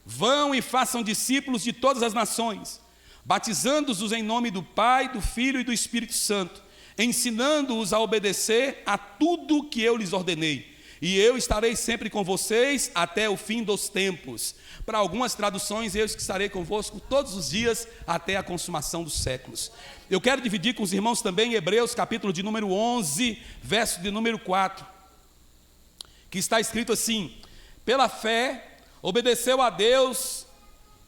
vão e façam discípulos de todas as nações, batizando-os em nome do Pai, do Filho e do Espírito Santo, ensinando-os a obedecer a tudo que eu lhes ordenei. E eu estarei sempre com vocês até o fim dos tempos. Para algumas traduções, eu estarei convosco todos os dias até a consumação dos séculos. Eu quero dividir com os irmãos também Hebreus, capítulo de número 11, verso de número 4, que está escrito assim: pela fé, obedeceu a Deus.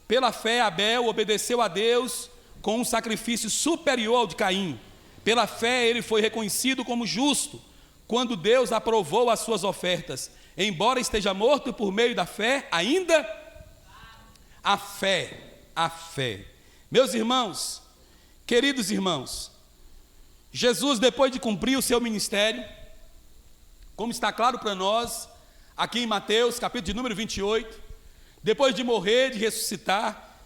Pela fé, Abel obedeceu a Deus com um sacrifício superior ao de Caim. Pela fé, ele foi reconhecido como justo, quando Deus aprovou as suas ofertas. Embora esteja morto, por meio da fé, ainda a fé. Meus irmãos, queridos irmãos, Jesus, depois de cumprir o seu ministério, como está claro para nós, aqui em Mateus, capítulo de número 28, depois de morrer, de ressuscitar,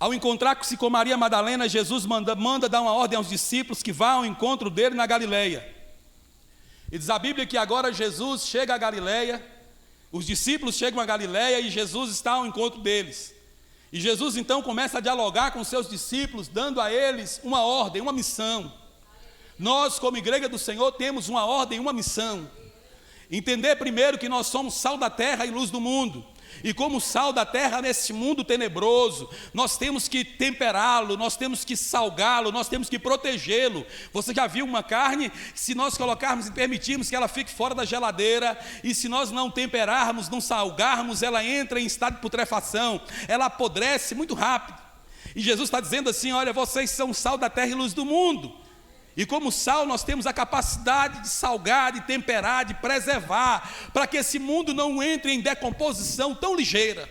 ao encontrar-se com Maria Madalena, Jesus manda dar uma ordem aos discípulos que vá ao encontro dele na Galileia. E diz a Bíblia que agora Jesus chega a Galileia, os discípulos chegam a Galileia e Jesus está ao encontro deles. E Jesus então começa a dialogar com seus discípulos, dando a eles uma ordem, uma missão. Nós, como Igreja do Senhor, temos uma ordem, uma missão. Entender primeiro que nós somos sal da terra e luz do mundo. E como sal da terra nesse mundo tenebroso, nós temos que temperá-lo, nós temos que salgá-lo, nós temos que protegê-lo. Você já viu uma carne? Se nós colocarmos e permitirmos que ela fique fora da geladeira, e se nós não temperarmos, não salgarmos, ela entra em estado de putrefação, ela apodrece muito rápido. E Jesus está dizendo assim: olha, vocês são sal da terra e luz do mundo. E como sal nós temos a capacidade de salgar, de temperar, de preservar, para que esse mundo não entre em decomposição tão ligeira.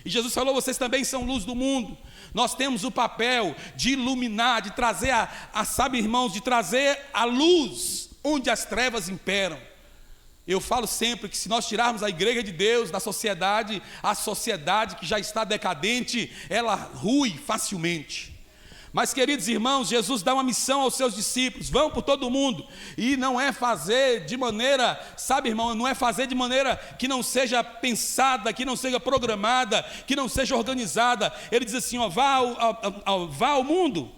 E Jesus falou: vocês também são luz do mundo. Nós temos o papel de iluminar, de trazer sabe, irmãos, de trazer a luz onde as trevas imperam. Eu falo sempre que se nós tirarmos a Igreja de Deus da sociedade, a sociedade que já está decadente, ela rui facilmente. Mas, queridos irmãos, Jesus dá uma missão aos seus discípulos: vão por todo mundo. E não é fazer de maneira, sabe, irmão, não é fazer de maneira que não seja pensada, que não seja programada, que não seja organizada. Ele diz assim, ó, vá ao mundo.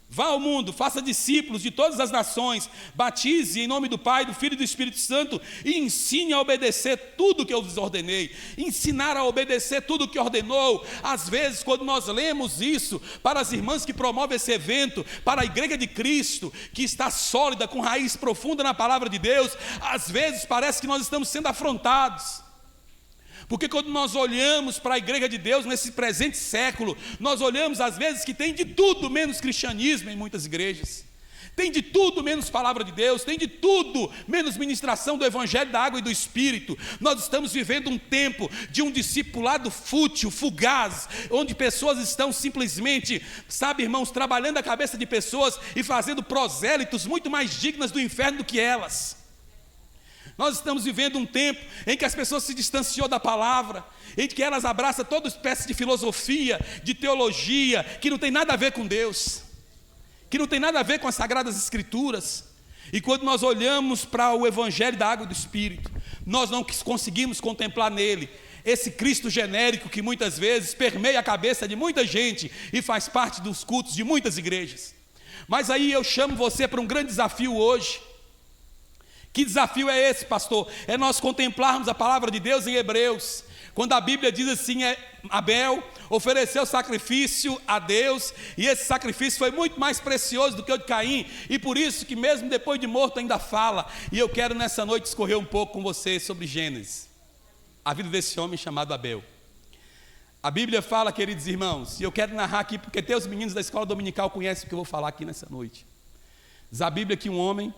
Vá ao mundo, faça discípulos de todas as nações, batize em nome do Pai, do Filho e do Espírito Santo e ensine a obedecer tudo que eu vos ordenei. Ensinar a obedecer tudo que ordenou. Às vezes, quando nós lemos isso para as irmãs que promovem esse evento, para a Igreja de Cristo, que está sólida, com raiz profunda na palavra de Deus, às vezes parece que nós estamos sendo afrontados. Porque quando nós olhamos para a Igreja de Deus nesse presente século, nós olhamos às vezes que tem de tudo menos cristianismo em muitas igrejas. Tem de tudo menos palavra de Deus, tem de tudo menos ministração do Evangelho da água e do Espírito. Nós estamos vivendo um tempo de um discipulado fútil, fugaz, onde pessoas estão simplesmente, sabe, irmãos, trabalhando a cabeça de pessoas e fazendo prosélitos muito mais dignas do inferno do que elas. Nós estamos vivendo um tempo em que as pessoas se distanciou da palavra, em que elas abraçam toda espécie de filosofia, de teologia, que não tem nada a ver com Deus, que não tem nada a ver com as Sagradas Escrituras. E quando nós olhamos para o Evangelho da água e do Espírito, nós não conseguimos contemplar nele esse Cristo genérico que muitas vezes permeia a cabeça de muita gente e faz parte dos cultos de muitas igrejas. Mas aí eu chamo você para um grande desafio hoje. Que desafio é esse, pastor? É nós contemplarmos a palavra de Deus em Hebreus, quando a Bíblia diz assim, Abel ofereceu sacrifício a Deus, e esse sacrifício foi muito mais precioso do que o de Caim, e por isso que mesmo depois de morto ainda fala. E eu quero nessa noite discorrer um pouco com você sobre Gênesis, a vida desse homem chamado Abel. A Bíblia fala, queridos irmãos, e eu quero narrar aqui, porque até os meninos da escola dominical conhecem o que eu vou falar aqui nessa noite. Diz a Bíblia que um homem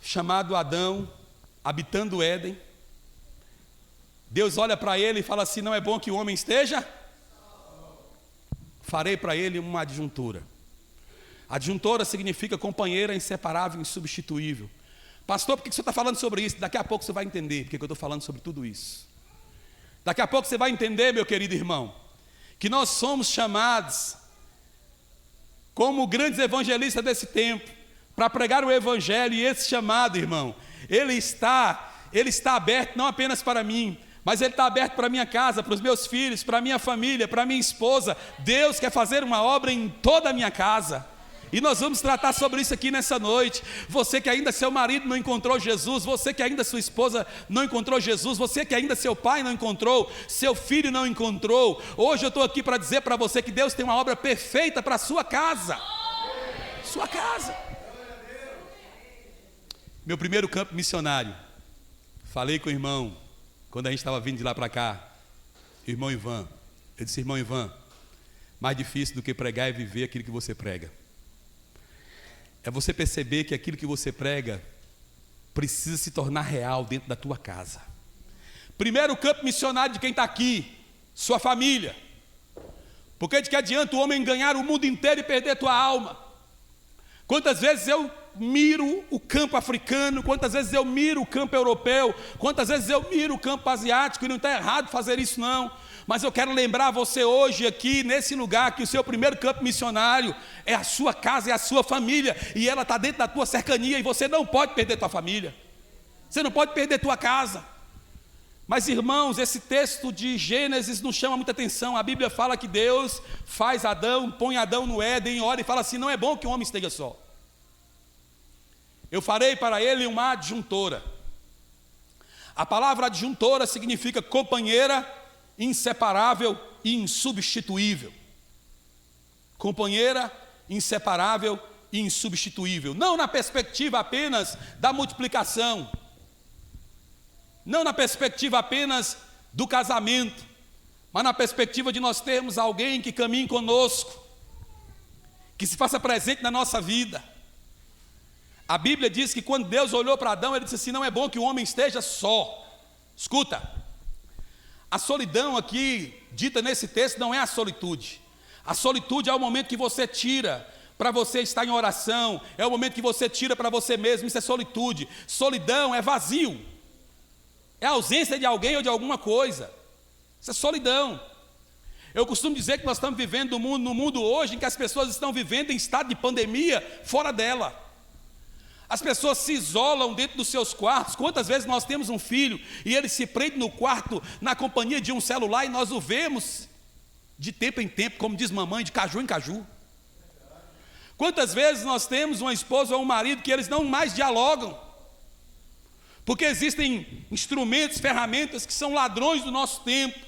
chamado Adão, habitando o Éden, Deus olha para ele e fala assim, não é bom que o homem esteja? Farei para ele uma adjuntora. Adjuntora significa companheira inseparável, insubstituível. Pastor, por que você está falando sobre isso? Daqui a pouco você vai entender porque eu estou falando sobre tudo isso. Daqui a pouco você vai entender, meu querido irmão, que nós somos chamados como grandes evangelistas desse tempo, para pregar o Evangelho. E esse chamado, irmão, ele está aberto não apenas para mim, mas ele está aberto para a minha casa, para os meus filhos, para a minha família, para a minha esposa. Deus quer fazer uma obra em toda a minha casa, e nós vamos tratar sobre isso aqui nessa noite. Você que ainda seu marido não encontrou Jesus, você que ainda sua esposa não encontrou Jesus, você que ainda seu pai não encontrou, seu filho não encontrou, hoje eu estou aqui para dizer para você que Deus tem uma obra perfeita para a sua casa. Sua casa. Meu primeiro campo missionário, falei com o irmão, quando a gente estava vindo de lá para cá, irmão Ivan. Eu disse, irmão Ivan, mais difícil do que pregar é viver aquilo que você prega. É você perceber que aquilo que você prega precisa se tornar real dentro da tua casa. Primeiro campo missionário de quem está aqui, sua família. Porque de que adianta o homem ganhar o mundo inteiro e perder a tua alma? Quantas vezes eu miro o campo africano, quantas vezes eu miro o campo europeu, quantas vezes eu miro o campo asiático, e não está errado fazer isso não, mas eu quero lembrar você hoje aqui, nesse lugar, que o seu primeiro campo missionário é a sua casa, é a sua família, e ela está dentro da tua cercania, e você não pode perder tua família, você não pode perder tua casa. Mas irmãos, esse texto de Gênesis nos chama muita atenção. A Bíblia fala que Deus faz Adão, põe Adão no Éden, olha e fala assim, não é bom que o homem esteja só. Eu farei para ele uma adjuntora. A palavra adjuntora significa companheira, inseparável e insubstituível. Companheira, inseparável e insubstituível. Não na perspectiva apenas da multiplicação, não na perspectiva apenas do casamento, mas na perspectiva de nós termos alguém que caminhe conosco, que se faça presente na nossa vida. A Bíblia diz que quando Deus olhou para Adão, ele disse assim, não é bom que o homem esteja só. Escuta, a solidão aqui, dita nesse texto, não é a solitude. A solitude é o momento que você tira para você estar em oração, é o momento que você tira para você mesmo, isso é solitude. Solidão é vazio, é a ausência de alguém ou de alguma coisa, isso é solidão. Eu costumo dizer que nós estamos vivendo no mundo hoje em que as pessoas estão vivendo em estado de pandemia fora dela. As pessoas se isolam dentro dos seus quartos. Quantas vezes nós temos um filho e ele se prende no quarto na companhia de um celular e nós o vemos de tempo em tempo, como diz mamãe, de caju em caju. Quantas vezes nós temos uma esposa ou um marido que eles não mais dialogam, porque existem instrumentos, ferramentas que são ladrões do nosso tempo,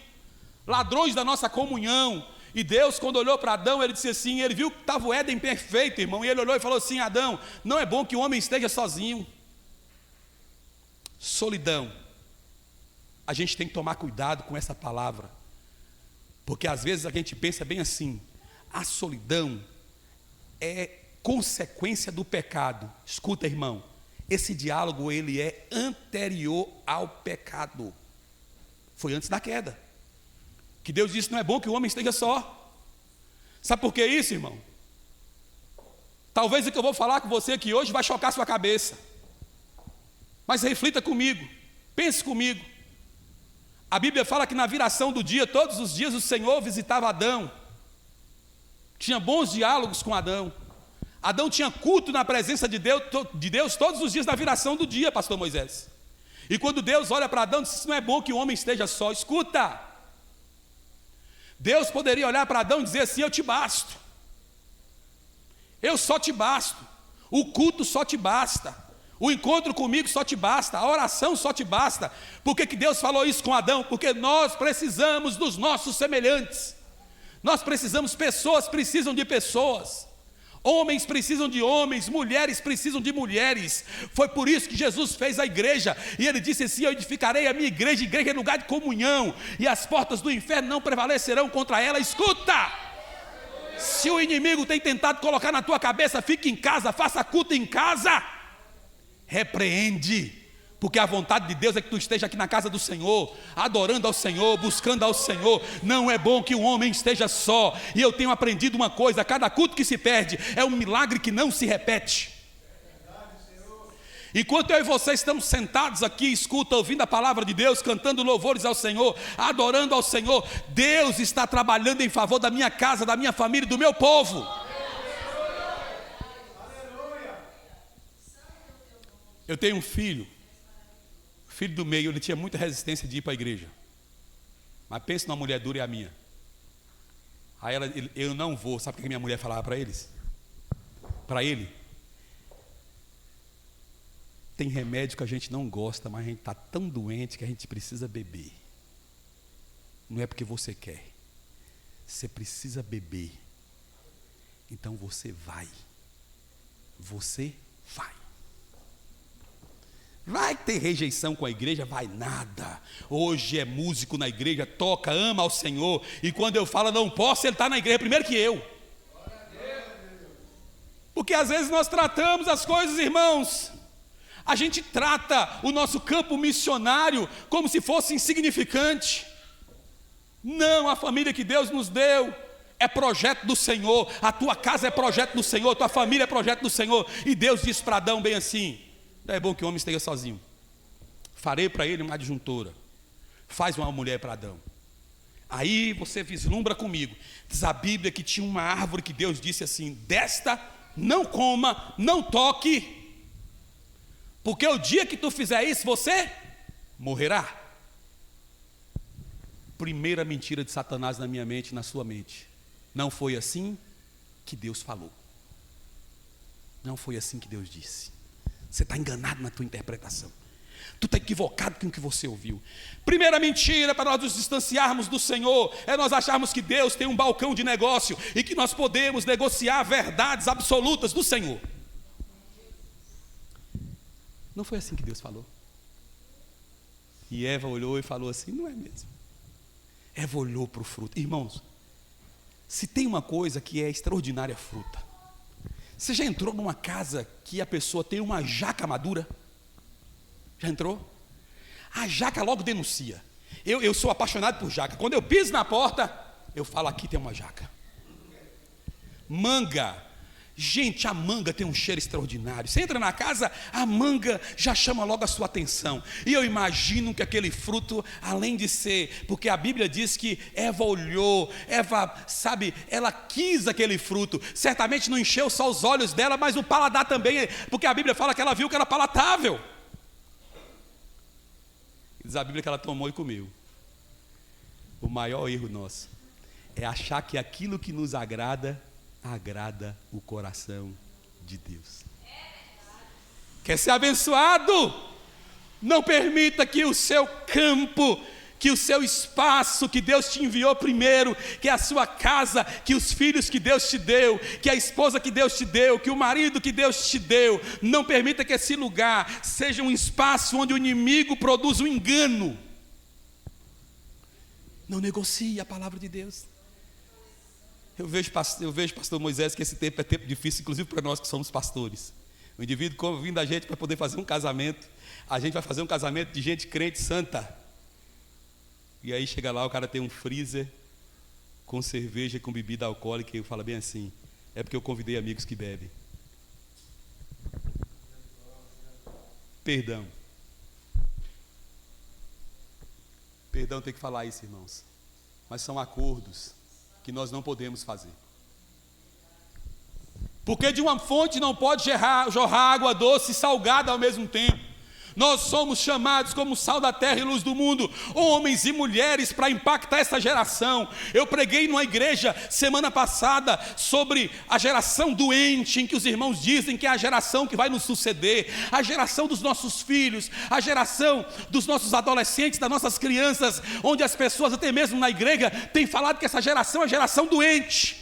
ladrões da nossa comunhão. E Deus, quando olhou para Adão, ele disse assim, ele viu que estava o Éden perfeito, irmão, e ele olhou e falou assim: Adão, não é bom que o homem esteja sozinho. Solidão. A gente tem que tomar cuidado com essa palavra, porque às vezes a gente pensa bem assim: a solidão é consequência do pecado. Escuta, irmão, esse diálogo ele é anterior ao pecado. Foi antes da queda que Deus disse: não é bom que o homem esteja só. Sabe por que isso, irmão? Talvez o que eu vou falar com você aqui hoje vai chocar sua cabeça, mas reflita comigo, pense comigo. A Bíblia fala que na viração do dia, todos os dias o Senhor visitava Adão, tinha bons diálogos com Adão. Adão tinha culto na presença de Deus todos os dias na viração do dia, pastor Moisés. E quando Deus olha para Adão, diz: não é bom que o homem esteja só. Escuta, Deus poderia olhar para Adão e dizer assim: eu te basto, eu só te basto, o culto só te basta, o encontro comigo só te basta, a oração só te basta. Por que Deus falou isso com Adão? Porque nós precisamos dos nossos semelhantes, nós precisamos, pessoas precisam de pessoas, homens precisam de homens, mulheres precisam de mulheres. Foi por isso que Jesus fez a igreja, e ele disse assim: eu edificarei a minha igreja, igreja é lugar de comunhão, e as portas do inferno não prevalecerão contra ela. Escuta, se o inimigo tem tentado colocar na tua cabeça: fique em casa, faça culto em casa, repreende, porque a vontade de Deus é que tu esteja aqui na casa do Senhor, adorando ao Senhor, buscando ao Senhor. Não é bom que o homem esteja só. E eu tenho aprendido uma coisa: cada culto que se perde é um milagre que não se repete. Enquanto eu e você estamos sentados aqui, escuta, ouvindo a palavra de Deus, cantando louvores ao Senhor, adorando ao Senhor, Deus está trabalhando em favor da minha casa, da minha família e do meu povo. Eu tenho um filho, o filho do meio, ele tinha muita resistência de ir para a igreja. Mas pensa numa mulher dura, é a minha. Aí eu não vou. Sabe o que minha mulher falava para eles? Para ele: tem remédio que a gente não gosta, mas a gente está tão doente que a gente precisa beber. Não é porque você quer, você precisa beber. Então você vai. Você vai. Vai ter rejeição com a igreja? Vai nada. Hoje é músico na igreja, toca, ama ao Senhor, e quando eu falo não posso, ele está na igreja primeiro que eu. Porque às vezes nós tratamos as coisas, irmãos, a gente trata o nosso campo missionário como se fosse insignificante. Não, a família que Deus nos deu é projeto do Senhor, a tua casa é projeto do Senhor, a tua família é projeto do Senhor. E Deus disse para Adão bem assim: não é bom que o homem esteja sozinho, farei para ele uma adjuntora, faz uma mulher para Adão. Aí você vislumbra comigo, diz a Bíblia que tinha uma árvore que Deus disse assim: desta não coma, não toque, porque o dia que tu fizer isso, você morrerá. Primeira mentira de Satanás na minha mente e na sua mente: não foi assim que Deus falou, não foi assim que Deus disse. Você está enganado na tua interpretação, tu está equivocado com o que você ouviu. Primeira mentira para nós nos distanciarmos do Senhor é nós acharmos que Deus tem um balcão de negócio e que nós podemos negociar verdades absolutas do Senhor. Não foi assim que Deus falou. E Eva olhou e falou assim: não é mesmo. Eva olhou para o fruto. Irmãos, se tem uma coisa que é extraordinária, fruta. Você já entrou numa casa que a pessoa tem uma jaca madura? Já entrou? A jaca logo denuncia. Eu sou apaixonado por jaca. Quando eu piso na porta, eu falo: aqui tem uma jaca. Manga. Gente, a manga tem um cheiro extraordinário. Você entra na casa, a manga já chama logo a sua atenção. E eu imagino que aquele fruto, além de ser, porque a Bíblia diz que Eva olhou, Eva, sabe, ela quis aquele fruto. Certamente não encheu só os olhos dela, mas o paladar também, porque a Bíblia fala que ela viu que era palatável. Diz a Bíblia que ela tomou e comeu. O maior erro nosso é achar que aquilo que nos agrada o coração de Deus. Quer ser abençoado? Não permita que o seu campo, que o seu espaço que Deus te enviou primeiro, que a sua casa, que os filhos que Deus te deu, que a esposa que Deus te deu, que o marido que Deus te deu, não permita que esse lugar seja um espaço onde o inimigo produz um engano. Não negocie a palavra de Deus. Eu vejo, pastor Moisés, que esse tempo é tempo difícil, inclusive para nós que somos pastores. O indivíduo convindo a gente para poder fazer um casamento. A gente vai fazer um casamento de gente crente santa. E aí chega lá, o cara tem um freezer com cerveja, com bebida alcoólica, e eu falo bem assim, é porque eu convidei amigos que bebem. Perdão. Perdão ter que falar isso, irmãos. Mas são acordos que nós não podemos fazer. Porque de uma fonte não pode jorrar água doce e salgada ao mesmo tempo. Nós somos chamados como sal da terra e luz do mundo, homens e mulheres, para impactar essa geração. Eu preguei numa igreja semana passada sobre a geração doente, em que os irmãos dizem que é a geração que vai nos suceder, a geração dos nossos filhos, a geração dos nossos adolescentes, das nossas crianças, onde as pessoas, até mesmo na igreja, têm falado que essa geração é a geração doente.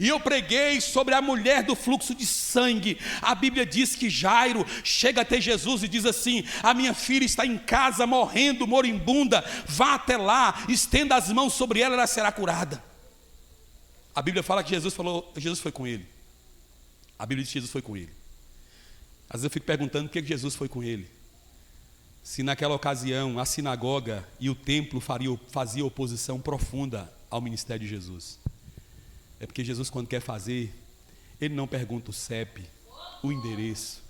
E eu preguei sobre a mulher do fluxo de sangue. A Bíblia diz que Jairo chega até Jesus e diz assim: a minha filha está em casa morrendo, moribunda, vá até lá, estenda as mãos sobre ela, ela será curada. A Bíblia fala que Jesus foi com ele. A Bíblia diz que Jesus foi com ele. Às vezes eu fico perguntando por que Jesus foi com ele. Se naquela ocasião a sinagoga e o templo fazia oposição profunda ao ministério de Jesus. É porque Jesus, quando quer fazer, Ele não pergunta o CEP, o endereço,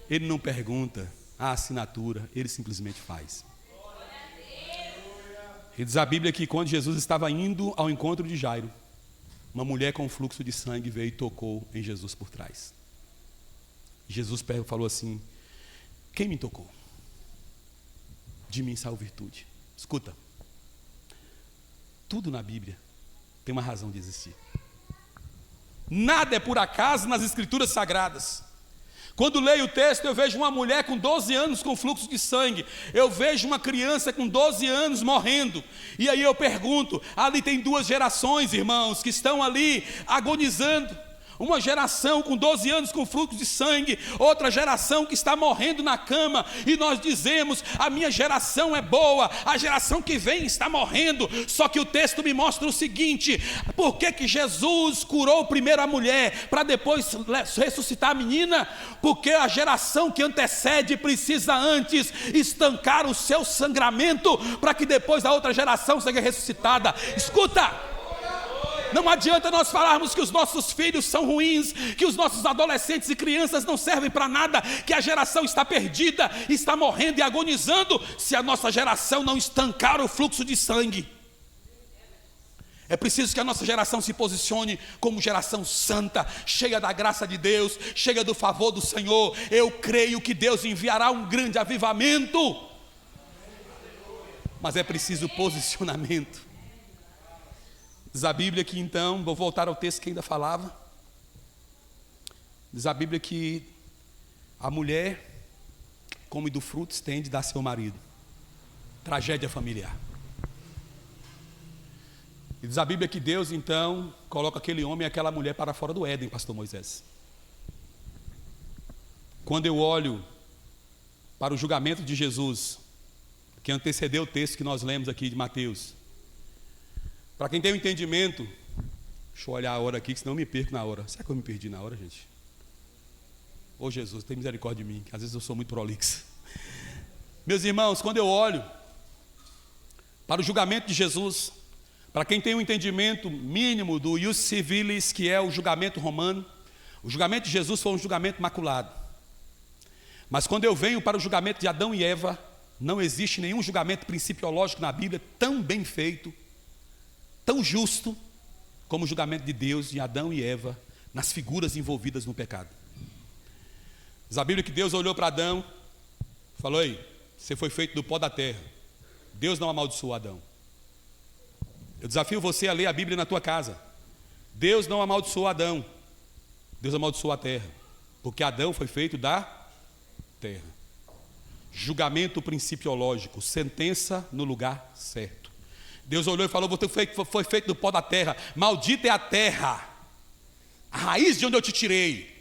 Ele não pergunta a assinatura, Ele simplesmente faz. E diz a Bíblia que quando Jesus estava indo ao encontro de Jairo, uma mulher com fluxo de sangue veio e tocou em Jesus por trás. Jesus falou assim: quem me tocou? De mim saiu virtude. Escuta, tudo na Bíblia tem uma razão de existir. Nada é por acaso nas escrituras sagradas. Quando leio o texto, eu vejo uma mulher com 12 anos com fluxo de sangue. Eu vejo uma criança com 12 anos morrendo. E aí eu pergunto, ali tem duas gerações, irmãos, que estão ali agonizando. Uma geração com 12 anos com fluxo de sangue, outra geração que está morrendo na cama, e nós dizemos: a minha geração é boa, a geração que vem está morrendo. Só que o texto me mostra o seguinte: por que Jesus curou primeiro a mulher, para depois ressuscitar a menina? Porque a geração que antecede precisa antes estancar o seu sangramento, para que depois a outra geração seja ressuscitada. Escuta! Não adianta nós falarmos que os nossos filhos são ruins, que os nossos adolescentes e crianças não servem para nada, que a geração está perdida, está morrendo e agonizando, se a nossa geração não estancar o fluxo de sangue. É preciso que a nossa geração se posicione como geração santa, cheia da graça de Deus, cheia do favor do Senhor. Eu creio que Deus enviará um grande avivamento, mas é preciso posicionamento. Diz a Bíblia que então, vou voltar ao texto que ainda falava. Diz a Bíblia que a mulher come do fruto, estende, dá seu marido. Tragédia familiar. E diz a Bíblia que Deus então coloca aquele homem e aquela mulher para fora do Éden, pastor Moisés. Quando eu olho para o julgamento de Jesus, que antecedeu o texto que nós lemos aqui de Mateus, para quem tem um entendimento, deixa eu olhar a hora aqui, senão eu me perco na hora. Será que eu me perdi na hora, gente? Ô Jesus, tem misericórdia de mim, que às vezes eu sou muito prolixo. Meus irmãos, quando eu olho para o julgamento de Jesus, para quem tem um entendimento mínimo do ius civilis, que é o julgamento romano, O julgamento de Jesus foi um julgamento maculado. Mas quando eu venho para o julgamento de Adão e Eva, não existe nenhum julgamento principiológico na Bíblia tão bem feito, tão justo, como o julgamento de Deus de Adão e Eva, nas figuras envolvidas no pecado. Diz a Bíblia que Deus olhou para Adão, falou: ei, você foi feito do pó da terra. Deus não amaldiçoou Adão. Eu desafio você a ler a Bíblia na tua casa. Deus não amaldiçoou Adão, Deus amaldiçoou a terra, porque Adão foi feito da terra. Julgamento principiológico, sentença no lugar certo. Deus olhou e falou: você foi feito do pó da terra, maldita é a terra, a raiz de onde eu te tirei.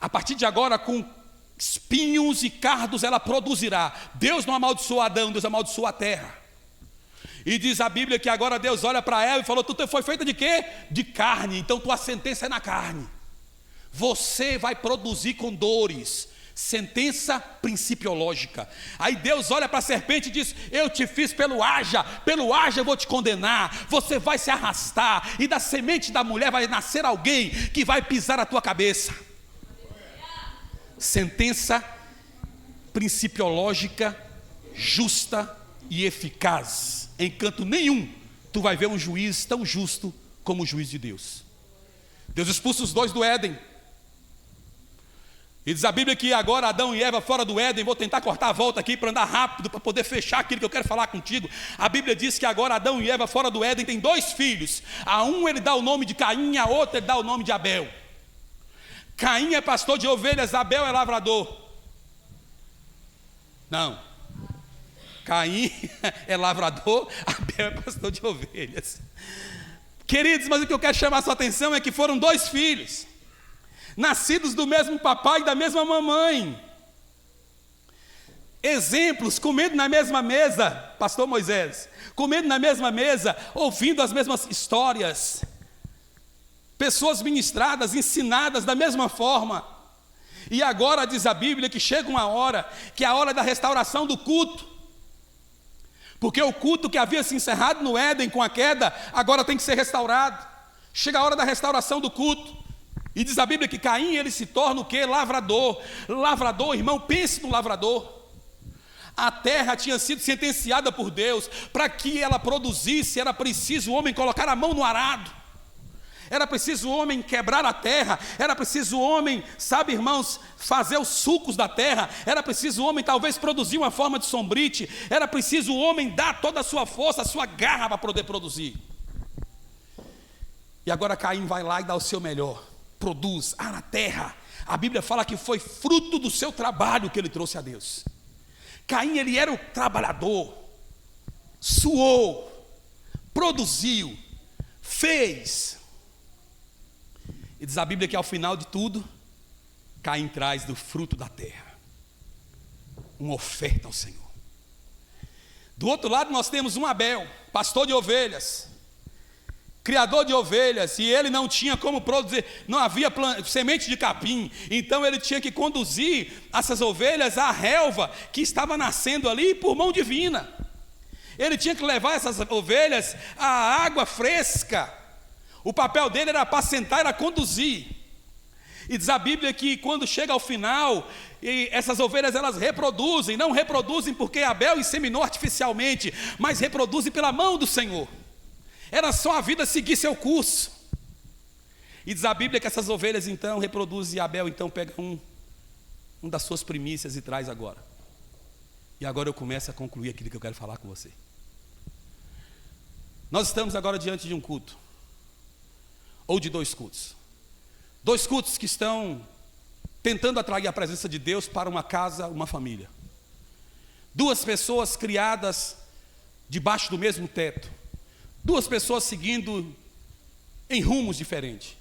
A partir de agora, com espinhos e cardos ela produzirá. Deus não amaldiçoou Adão, Deus amaldiçoou a terra. E diz a Bíblia que agora Deus olha para Eva e falou: tu foi feita de quê? De carne, então tua sentença é na carne. Você vai produzir com dores. Sentença principiológica. Aí Deus olha para a serpente e diz: eu te fiz pelo haja eu vou te condenar, você vai se arrastar, e da semente da mulher vai nascer alguém que vai pisar a tua cabeça. Sentença principiológica, justa e eficaz. Em canto nenhum tu vai ver um juiz tão justo como o juiz de Deus. Deus expulsa os dois do Éden. E diz a Bíblia que agora Adão e Eva fora do Éden, vou tentar cortar a volta aqui para andar rápido, para poder fechar aquilo que eu quero falar contigo. A Bíblia diz que agora Adão e Eva fora do Éden tem dois filhos. A um ele dá o nome de Caim, a outra ele dá o nome de Abel. Caim é pastor de ovelhas, Abel é lavrador. Não. Caim é lavrador, Abel é pastor de ovelhas. Queridos, mas o que eu quero chamar a sua atenção é que foram dois filhos, nascidos do mesmo papai e da mesma mamãe. Exemplos, comendo na mesma mesa, pastor Moisés, comendo na mesma mesa, ouvindo as mesmas histórias. Pessoas ministradas, ensinadas da mesma forma. E agora diz a Bíblia que chega uma hora, que é a hora da restauração do culto. Porque o culto que havia se encerrado no Éden com a queda, agora tem que ser restaurado. Chega a hora da restauração do culto. E diz a Bíblia que Caim, ele se torna o quê? Lavrador. Lavrador, irmão, pense no lavrador. A terra tinha sido sentenciada por Deus. Para que ela produzisse, era preciso o homem colocar a mão no arado. Era preciso o homem quebrar a terra. Era preciso o homem, sabe, irmãos, fazer os sulcos da terra. Era preciso o homem talvez produzir uma forma de sombrite. Era preciso o homem dar toda a sua força, a sua garra para poder produzir. E agora Caim vai lá e dá o seu melhor. Produz na terra. A Bíblia fala que foi fruto do seu trabalho que ele trouxe a Deus. Caim, ele era o trabalhador, suou, produziu, fez. E diz a Bíblia que ao final de tudo, Caim traz do fruto da terra uma oferta ao Senhor. Do outro lado nós temos um Abel, pastor de ovelhas, criador de ovelhas, e ele não tinha como produzir, não havia semente de capim, então ele tinha que conduzir essas ovelhas à relva que estava nascendo ali por mão divina. Ele tinha que levar essas ovelhas à água fresca. O papel dele era apacentar, era conduzir. E diz a Bíblia que quando chega ao final, essas ovelhas elas reproduzem, não reproduzem porque Abel inseminou artificialmente, mas reproduzem pela mão do Senhor. Era só a vida seguir seu curso. E diz a Bíblia que essas ovelhas então reproduzem, e Abel então pega um das suas primícias e traz agora. E agora eu começo a concluir aquilo que eu quero falar com você. Nós estamos agora diante de um culto, ou de dois cultos. Dois cultos que estão tentando atrair a presença de Deus para uma casa, uma família. Duas pessoas criadas debaixo do mesmo teto. Duas pessoas seguindo em rumos diferentes.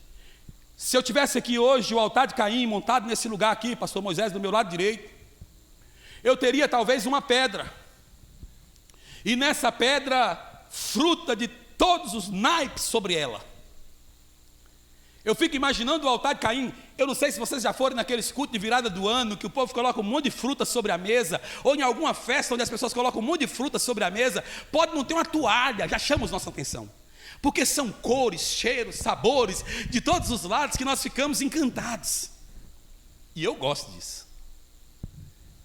Se eu tivesse aqui hoje o altar de Caim montado nesse lugar aqui, pastor Moisés do meu lado direito, eu teria talvez uma pedra. E nessa pedra, fruta de todos os naipes sobre ela. Eu fico imaginando o altar de Caim. Eu não sei se vocês já foram naqueles cultos de virada do ano, que o povo coloca um monte de fruta sobre a mesa, ou em alguma festa onde as pessoas colocam um monte de fruta sobre a mesa. Pode não ter uma toalha, já chama a nossa atenção. Porque são cores, cheiros, sabores de todos os lados que nós ficamos encantados. E eu gosto disso.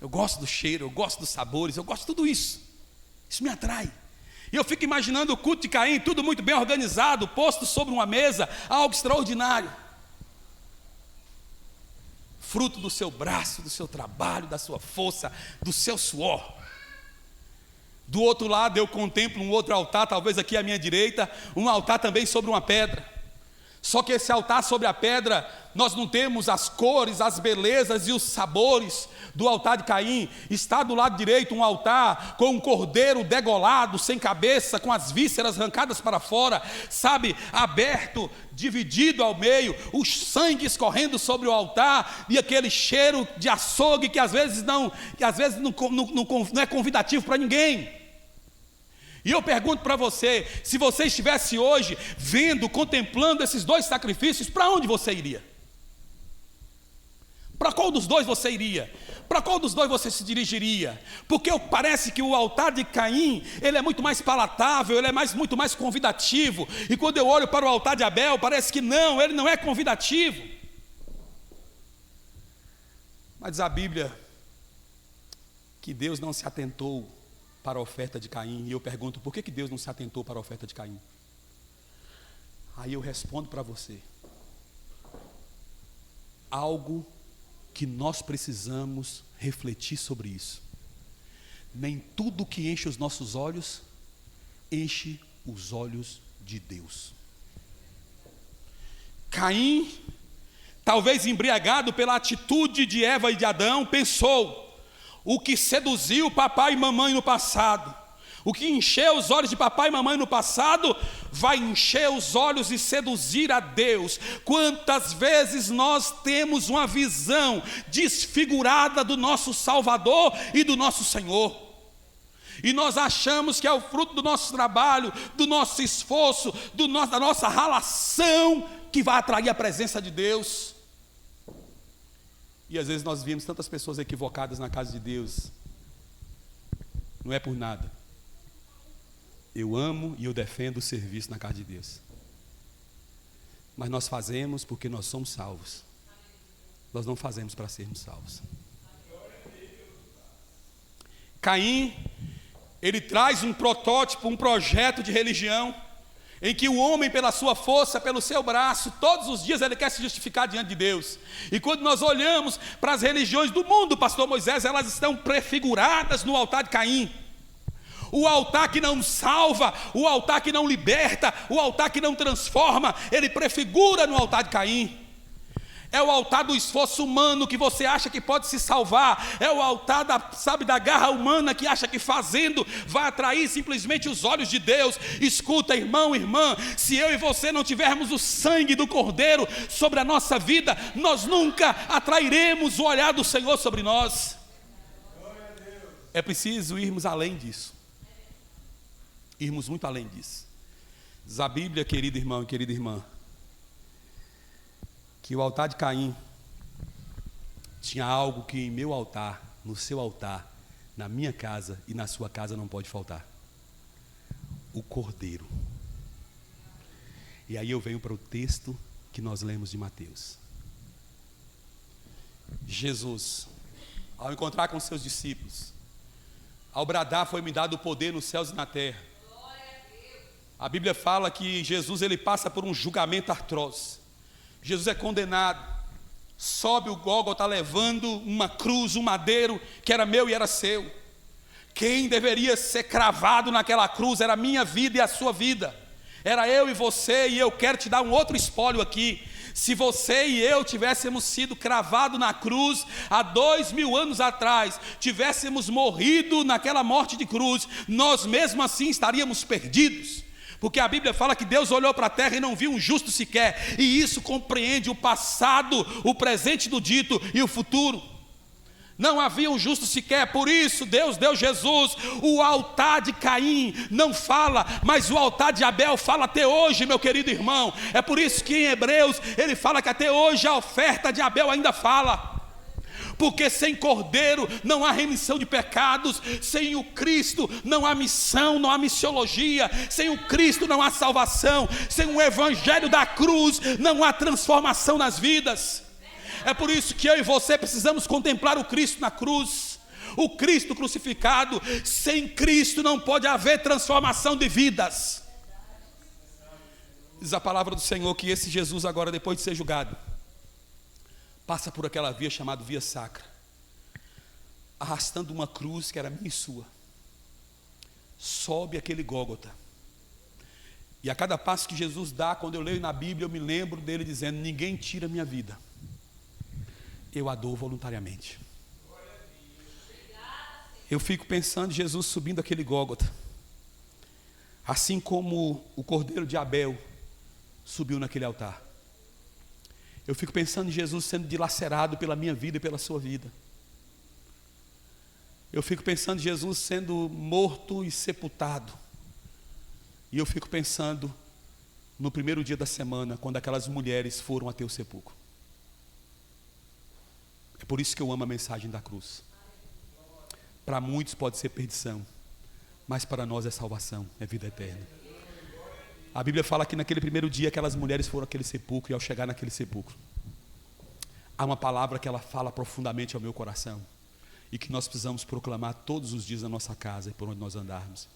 Eu gosto do cheiro, eu gosto dos sabores, eu gosto de tudo isso. Isso me atrai. E eu fico imaginando o culto de Caim, tudo muito bem organizado, posto sobre uma mesa, algo extraordinário. Fruto do seu braço, do seu trabalho, da sua força, do seu suor. Do outro lado eu contemplo um outro altar, talvez aqui à minha direita, um altar também sobre uma pedra. Só que esse altar sobre a pedra, nós não temos as cores, as belezas e os sabores do altar de Caim. Está do lado direito um altar com um cordeiro degolado, sem cabeça, com as vísceras arrancadas para fora, sabe, aberto, dividido ao meio, o sangue escorrendo sobre o altar e aquele cheiro de açougue que às vezes não é convidativo para ninguém. E eu pergunto para você, se você estivesse hoje vendo, contemplando esses dois sacrifícios, para onde você iria? Para qual dos dois você iria? Para qual dos dois você se dirigiria? Porque parece que o altar de Caim, ele é muito mais palatável, ele é muito mais convidativo. E quando eu olho para o altar de Abel, parece que não, ele não é convidativo. Mas diz a Bíblia que Deus não se atentou para a oferta de Caim. E eu pergunto, por que Deus não se atentou para a oferta de Caim? Aí eu respondo para você. Algo que nós precisamos refletir sobre isso. Nem tudo que enche os nossos olhos, enche os olhos de Deus. Caim, talvez embriagado pela atitude de Eva e de Adão, pensou: o que seduziu papai e mamãe no passado, o que encheu os olhos de papai e mamãe no passado, vai encher os olhos e seduzir a Deus. Quantas vezes nós temos uma visão desfigurada do nosso Salvador e do nosso Senhor, e nós achamos que é o fruto do nosso trabalho, do nosso esforço, da nossa ralação, que vai atrair a presença de Deus. E às vezes nós vemos tantas pessoas equivocadas na casa de Deus. Não é por nada. Eu amo e eu defendo o serviço na casa de Deus. Mas nós fazemos porque nós somos salvos. Nós não fazemos para sermos salvos. Caim, ele traz um protótipo, um projeto de religião, em que o homem, pela sua força, pelo seu braço, todos os dias ele quer se justificar diante de Deus. E quando nós olhamos para as religiões do mundo, pastor Moisés, elas estão prefiguradas no altar de Caim. O altar que não salva, o altar que não liberta, o altar que não transforma, ele prefigura no altar de Caim. É o altar do esforço humano que você acha que pode se salvar. É o altar da garra humana que acha que fazendo vai atrair simplesmente os olhos de Deus. Escuta, irmão, irmã, se eu e você não tivermos o sangue do Cordeiro sobre a nossa vida, nós nunca atrairemos o olhar do Senhor sobre nós. É preciso irmos além disso. Irmos muito além disso. Diz a Bíblia, querido irmão e querida irmã, que o altar de Caim tinha algo que em meu altar, no seu altar, na minha casa e na sua casa não pode faltar: o Cordeiro. E aí eu venho para o texto que nós lemos de Mateus. Jesus, ao encontrar com seus discípulos, ao bradar: foi-me dado o poder nos céus e na terra. A Bíblia fala que Jesus, ele passa por um julgamento atroz. Jesus é condenado, sobe o Gólgota levando uma cruz, um madeiro que era meu e era seu. Quem deveria ser cravado naquela cruz era a minha vida e a sua vida. Era eu e você, e eu quero te dar um outro espólio aqui. Se você e eu tivéssemos sido cravados na cruz há 2000 anos atrás, tivéssemos morrido naquela morte de cruz, nós mesmo assim estaríamos perdidos. Porque a Bíblia fala que Deus olhou para a terra e não viu um justo sequer. E isso compreende o passado, o presente do dito e o futuro. Não havia um justo sequer, por isso Deus deu Jesus. O altar de Caim não fala, mas o altar de Abel fala até hoje, meu querido irmão. É por isso que em Hebreus ele fala que até hoje a oferta de Abel ainda fala. Porque sem Cordeiro não há remissão de pecados, sem o Cristo não há missão, não há missiologia, sem o Cristo não há salvação, sem o Evangelho da cruz não há transformação nas vidas. É por isso que eu e você precisamos contemplar o Cristo na cruz, o Cristo crucificado. Sem Cristo não pode haver transformação de vidas. Diz a palavra do Senhor que esse Jesus agora, depois de ser julgado, passa por aquela via chamada via sacra, arrastando uma cruz que era minha e sua, sobe aquele Gólgota, e a cada passo que Jesus dá, quando eu leio na Bíblia, eu me lembro dele dizendo: ninguém tira minha vida, eu a dou voluntariamente. Eu fico pensando em Jesus subindo aquele Gólgota, assim como o cordeiro de Abel subiu naquele altar. Eu fico pensando em Jesus sendo dilacerado pela minha vida e pela sua vida. Eu fico pensando em Jesus sendo morto e sepultado. E eu fico pensando no primeiro dia da semana, quando aquelas mulheres foram até o sepulcro. É por isso que eu amo a mensagem da cruz. Para muitos pode ser perdição, mas para nós é salvação, é vida eterna. A Bíblia fala que naquele primeiro dia aquelas mulheres foram àquele sepulcro, e ao chegar naquele sepulcro, há uma palavra que ela fala profundamente ao meu coração, e que nós precisamos proclamar todos os dias na nossa casa e por onde nós andarmos.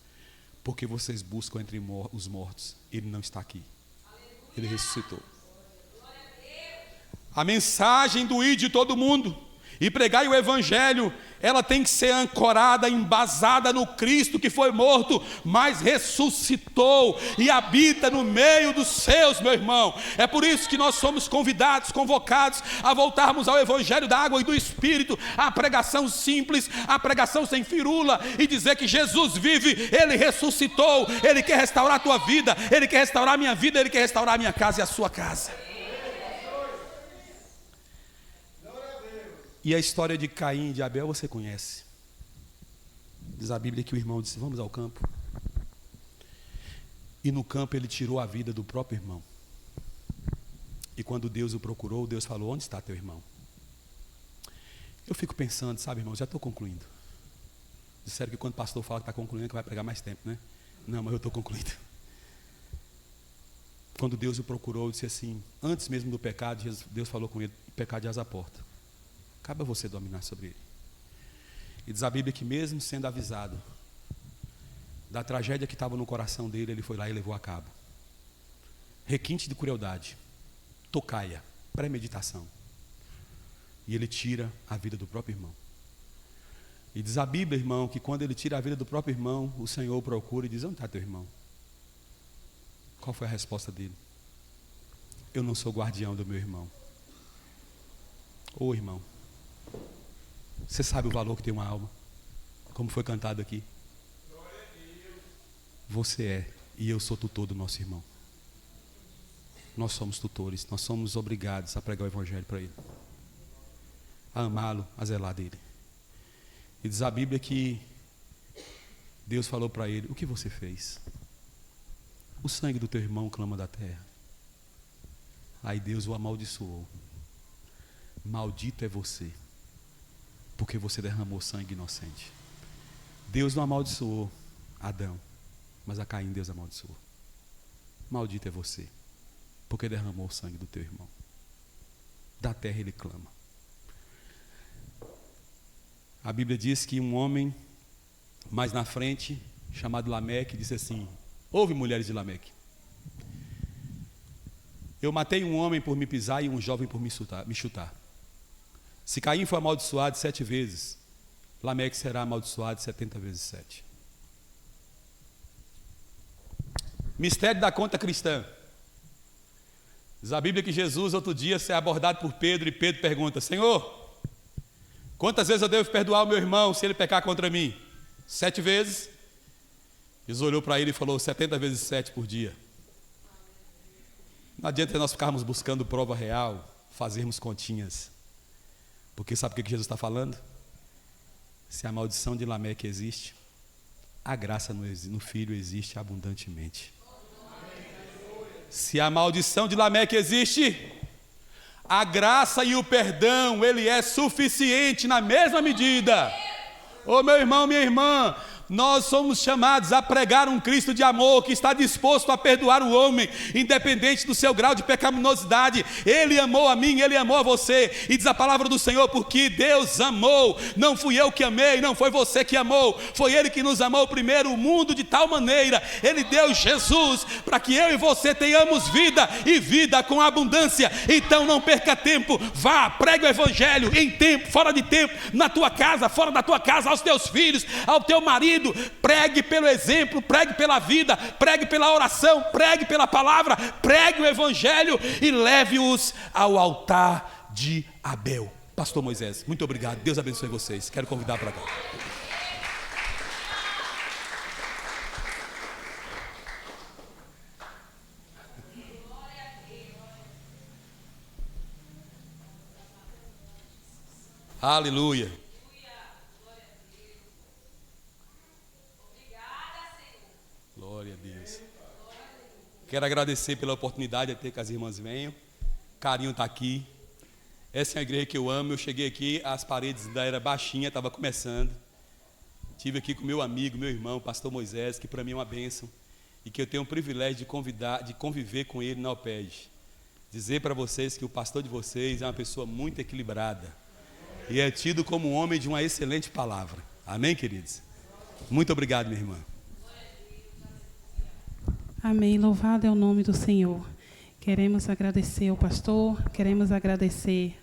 Porque vocês buscam entre os mortos, Ele não está aqui, Ele ressuscitou. A mensagem do ir de todo mundo e pregai o Evangelho, ela tem que ser ancorada, embasada no Cristo que foi morto, mas ressuscitou e habita no meio dos seus, meu irmão. É por isso que nós somos convidados, convocados a voltarmos ao Evangelho da água e do Espírito, a pregação simples, a pregação sem firula, e dizer que Jesus vive, Ele ressuscitou, Ele quer restaurar a tua vida, Ele quer restaurar a minha vida, Ele quer restaurar a minha casa e a sua casa. E a história de Caim e de Abel você conhece. Diz a Bíblia que o irmão disse: vamos ao campo. E no campo ele tirou a vida do próprio irmão. E quando Deus o procurou, Deus falou: onde está teu irmão? Eu fico pensando, sabe, irmão, já estou concluindo. Disseram que quando o pastor fala que está concluindo, que vai pregar mais tempo, né? Não, mas eu estou concluindo. Quando Deus o procurou, disse assim, antes mesmo do pecado, Deus falou com ele: o pecado jaz à porta. Cabe a você dominar sobre ele. E diz a Bíblia que mesmo sendo avisado da tragédia que estava no coração dele, ele foi lá e levou a cabo. Requinte de crueldade, tocaia, premeditação. E ele tira a vida do próprio irmão. E diz a Bíblia, irmão, que quando ele tira a vida do próprio irmão, o Senhor o procura e diz: onde está teu irmão? Qual foi a resposta dele? Eu não sou guardião do meu irmão. Ô irmão, você sabe o valor que tem uma alma? Como foi cantado aqui. Você é e eu sou tutor do nosso irmão. Nós somos tutores, nós somos obrigados a pregar o Evangelho para ele, a amá-lo, a zelar dele. E diz a Bíblia que Deus falou para ele: o que você fez? O sangue do teu irmão clama da terra. Aí Deus o amaldiçoou. Maldito é você, porque você derramou sangue inocente. Deus não amaldiçoou Adão, mas a Caim Deus amaldiçoou. Maldito é você, porque derramou o sangue do teu irmão. Da terra ele clama. A Bíblia diz que um homem mais na frente, chamado Lameque, disse assim: ouve, mulheres de Lameque, eu matei um homem por me pisar e um jovem por me chutar. Se Caim foi amaldiçoado 7 vezes, Lameque será amaldiçoado 70 vezes 7. Mistério da conta cristã. Diz a Bíblia que Jesus, outro dia, é abordado por Pedro, e Pedro pergunta: Senhor, quantas vezes eu devo perdoar o meu irmão se ele pecar contra mim? 7 vezes? Jesus olhou para ele e falou: 70 vezes 7 por dia. Não adianta nós ficarmos buscando prova real, fazermos continhas. Porque sabe o que Jesus está falando? Se a maldição de Lameque existe, a graça no filho existe abundantemente. Se a maldição de Lameque existe, A graça e o perdão, ele é suficiente na mesma medida. Ô meu irmão, minha irmã, nós somos chamados a pregar um Cristo de amor que está disposto a perdoar o homem, independente do seu grau de pecaminosidade. Ele amou a mim, ele amou a você. E diz a palavra do Senhor, porque Deus amou. Não fui eu que amei, não foi você que amou. Foi Ele que nos amou primeiro, o mundo de tal maneira. Ele deu Jesus para que eu e você tenhamos vida e vida com abundância. Então não perca tempo, vá, pregue o Evangelho em tempo, fora de tempo, na tua casa, fora da tua casa, aos teus filhos, ao teu marido. Pregue pelo exemplo, pregue pela vida, pregue pela oração, pregue pela palavra, pregue o Evangelho e leve-os ao altar de Abel. Pastor Moisés, muito obrigado, Deus abençoe vocês. Quero convidar para cá. Aleluia. Glória a Deus. Quero agradecer pela oportunidade de ter que as irmãs venham. Carinho está aqui. Essa é a igreja que eu amo. Eu cheguei aqui, as paredes ainda eram baixinhas, estava começando. Estive aqui com meu amigo, meu irmão, o pastor Moisés, que para mim é uma bênção. E que eu tenho o privilégio de conviver com ele na OPED. Dizer para vocês que o pastor de vocês é uma pessoa muito equilibrada. E é tido como um homem de uma excelente palavra. Amém, queridos? Muito obrigado, minha irmã. Amém. Louvado é o nome do Senhor. Queremos agradecer ao pastor, queremos agradecer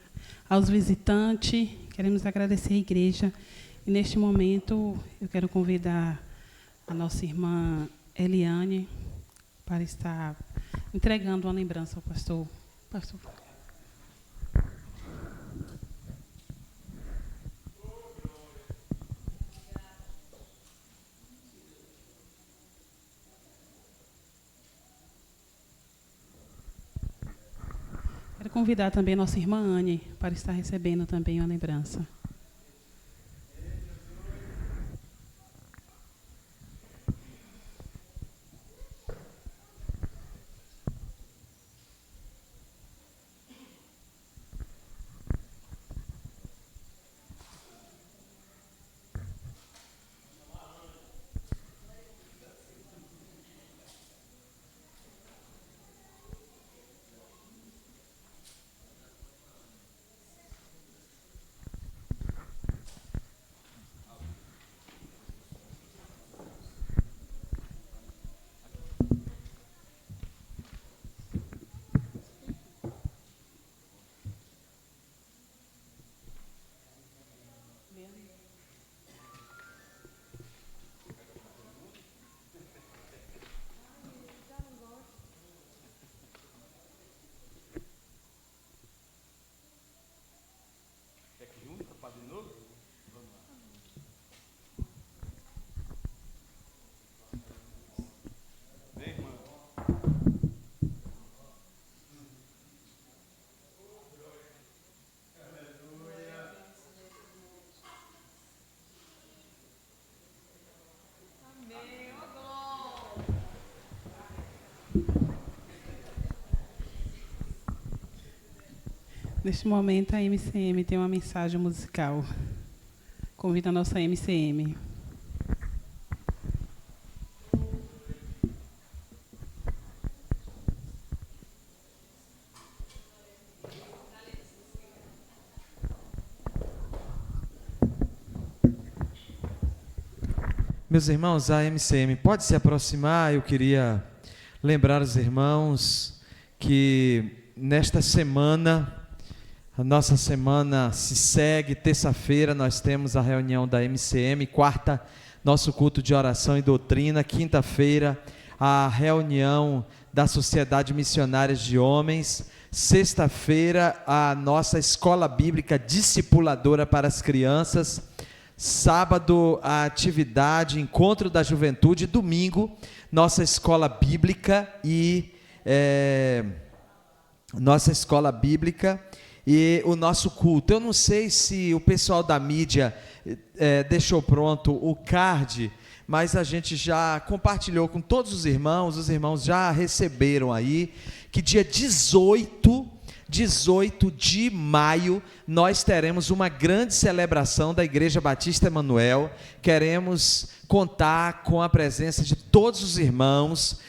aos visitantes, queremos agradecer à igreja. E neste momento eu quero convidar a nossa irmã Eliane para estar entregando uma lembrança ao pastor. Pastor. Quero convidar também a nossa irmã Anne para estar recebendo também uma lembrança. Neste momento, a MCM tem uma mensagem musical. Convido a nossa MCM. Meus irmãos, a MCM pode se aproximar. Eu queria lembrar os irmãos que nesta semana, a nossa semana se segue. Terça-feira nós temos a reunião da MCM, quarta, nosso culto de oração e doutrina, quinta-feira, a reunião da Sociedade Missionária de Homens, sexta-feira, a nossa escola bíblica discipuladora para as crianças, sábado, a atividade Encontro da Juventude, domingo, nossa escola bíblica e o nosso culto. Eu não sei se o pessoal da mídia deixou pronto o card, mas a gente já compartilhou com todos os irmãos já receberam aí, que dia 18 18 de maio, nós teremos uma grande celebração da Igreja Batista Emanuel. Queremos contar com a presença de todos os irmãos.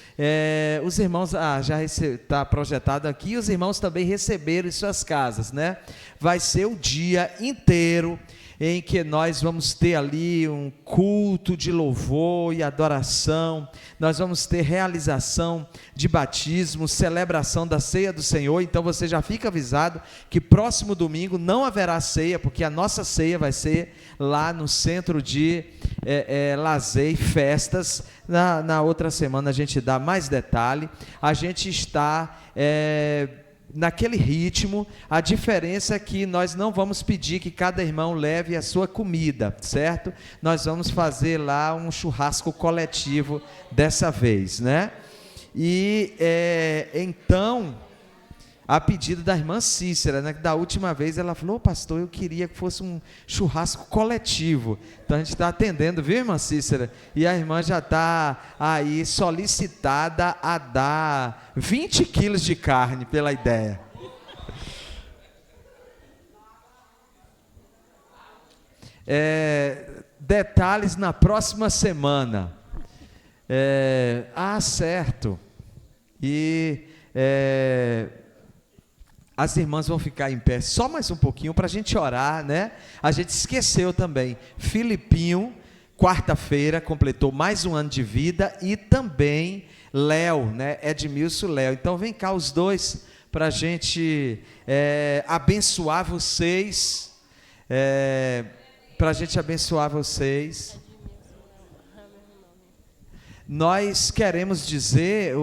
Os irmãos, já está projetado aqui, os irmãos também receberam em suas casas, né? Vai ser o dia inteiro em que nós vamos ter ali um culto de louvor e adoração, nós vamos ter realização de batismo, celebração da ceia do Senhor. Então você já fica avisado que próximo domingo não haverá ceia, porque a nossa ceia vai ser lá no centro de lazer e festas. Na outra semana a gente dá mais detalhe. A gente está naquele ritmo. A diferença é que nós não vamos pedir que cada irmão leve a sua comida, certo? Nós vamos fazer lá um churrasco coletivo dessa vez, né? E então, a pedido da irmã Cícera, né, que da última vez ela falou: pastor, eu queria que fosse um churrasco coletivo. Então a gente está atendendo, viu, irmã Cícera? E a irmã já está aí solicitada a dar 20 quilos de carne pela ideia. Detalhes na próxima semana. Certo. E as irmãs vão ficar em pé só mais um pouquinho para a gente orar, né? A gente esqueceu também, Filipinho, quarta-feira, completou mais um ano de vida, e também Léo, né? Edmilson, Léo. Então vem cá os dois para a gente abençoar vocês, para a gente abençoar vocês. Nós queremos dizer...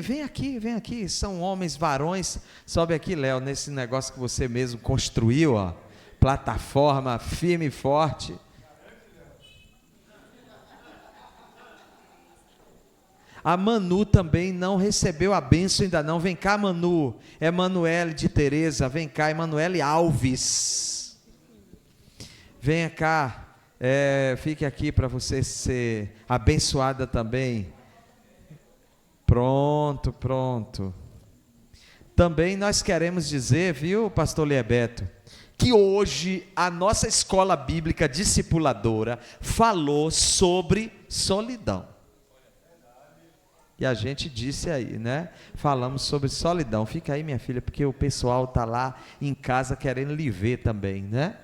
vem aqui, são homens, varões. Sobe aqui, Léo, nesse negócio que você mesmo construiu, ó, plataforma firme e forte. A Manu também não recebeu a bênção ainda não. Vem cá, Manu. Emanuele de Tereza, vem cá. Emanuele Alves. Venha cá. Fique aqui para você ser abençoada também. Pronto. Também nós queremos dizer, viu, pastor Liebeto, que hoje a nossa escola bíblica discipuladora falou sobre solidão. E a gente disse aí, né? Falamos sobre solidão. Fica aí, minha filha, porque o pessoal está lá em casa querendo lhe ver também, né?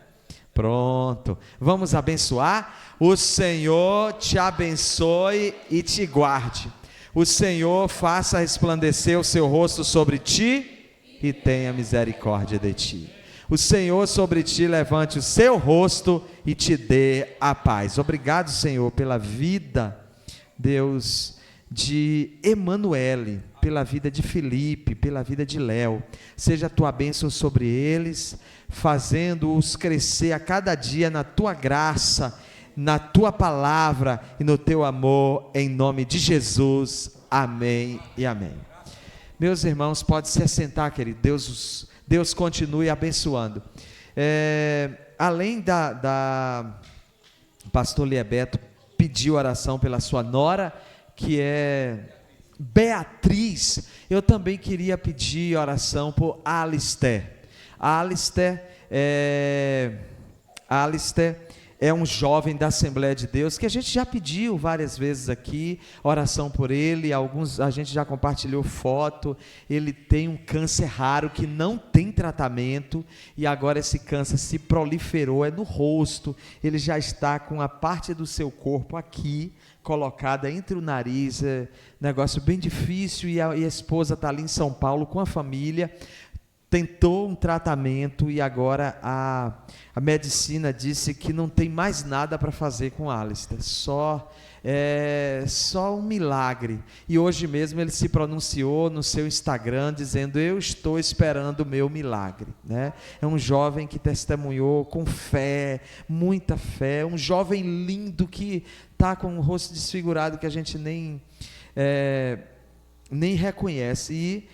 Pronto. Vamos abençoar? O Senhor te abençoe e te guarde. O Senhor faça resplandecer o seu rosto sobre ti e tenha misericórdia de ti. O Senhor sobre ti levante o seu rosto e te dê a paz. Obrigado, Senhor, pela vida, Deus, de Emanuele, pela vida de Felipe, pela vida de Léo. Seja a tua bênção sobre eles, fazendo-os crescer a cada dia na tua graça, na tua palavra e no teu amor, em nome de Jesus. Amém e amém. Meus irmãos, pode se assentar, querido. Deus continue abençoando. Além da pastor Liebeto pediu oração pela sua nora, que é Beatriz, eu também queria pedir oração por Alister. Alister é um jovem da Assembleia de Deus, que a gente já pediu várias vezes aqui, oração por ele, a gente já compartilhou foto. Ele tem um câncer raro que não tem tratamento, e agora esse câncer se proliferou, no rosto. Ele já está com a parte do seu corpo aqui, colocada entre o nariz, negócio bem difícil, e a esposa está ali em São Paulo com a família. Tentou um tratamento e agora a medicina disse que não tem mais nada para fazer com Alistair, só um milagre. E hoje mesmo ele se pronunciou no seu Instagram dizendo: eu estou esperando o meu milagre, né? É um jovem que testemunhou com fé, muita fé, um jovem lindo que está com o rosto desfigurado que a gente nem reconhece. E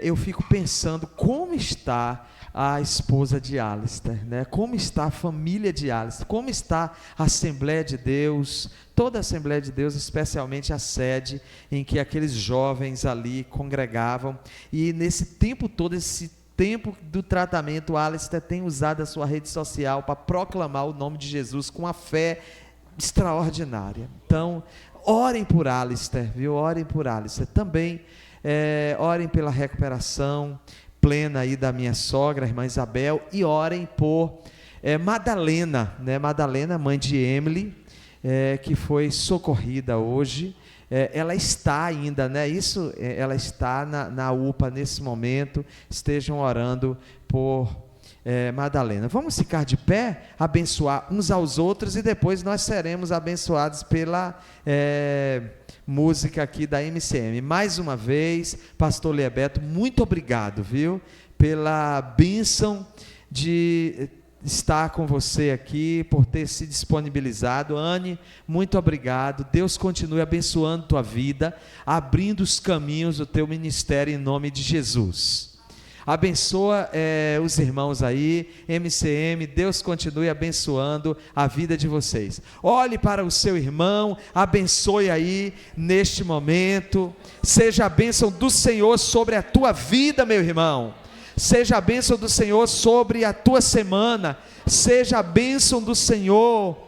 eu fico pensando como está a esposa de Alistair, né? Como está a família de Alistair, como está a Assembleia de Deus, toda a Assembleia de Deus, especialmente a sede em que aqueles jovens ali congregavam. E nesse tempo todo, esse tempo do tratamento, Alistair tem usado a sua rede social para proclamar o nome de Jesus com a fé extraordinária. Então, orem por Alistair, viu? Orem por Alistair. Também orem pela recuperação plena aí da minha sogra, a irmã Isabel, e orem por Madalena, né? Madalena, mãe de Emily, que foi socorrida hoje. Ela está ainda, né? Ela está na UPA nesse momento. Estejam orando por Madalena. Vamos ficar de pé, abençoar uns aos outros e depois nós seremos abençoados pela música aqui da MCM. Mais uma vez, pastor Liebeto, muito obrigado, viu? Pela bênção de estar com você aqui, por ter se disponibilizado. Anne, muito obrigado. Deus continue abençoando tua vida, abrindo os caminhos do teu ministério em nome de Jesus. Abençoa os irmãos aí, MCM, Deus continue abençoando a vida de vocês. Olhe para o seu irmão, abençoe aí neste momento. Seja a bênção do Senhor sobre a tua vida, meu irmão. Seja a bênção do Senhor sobre a tua semana. Seja a bênção do Senhor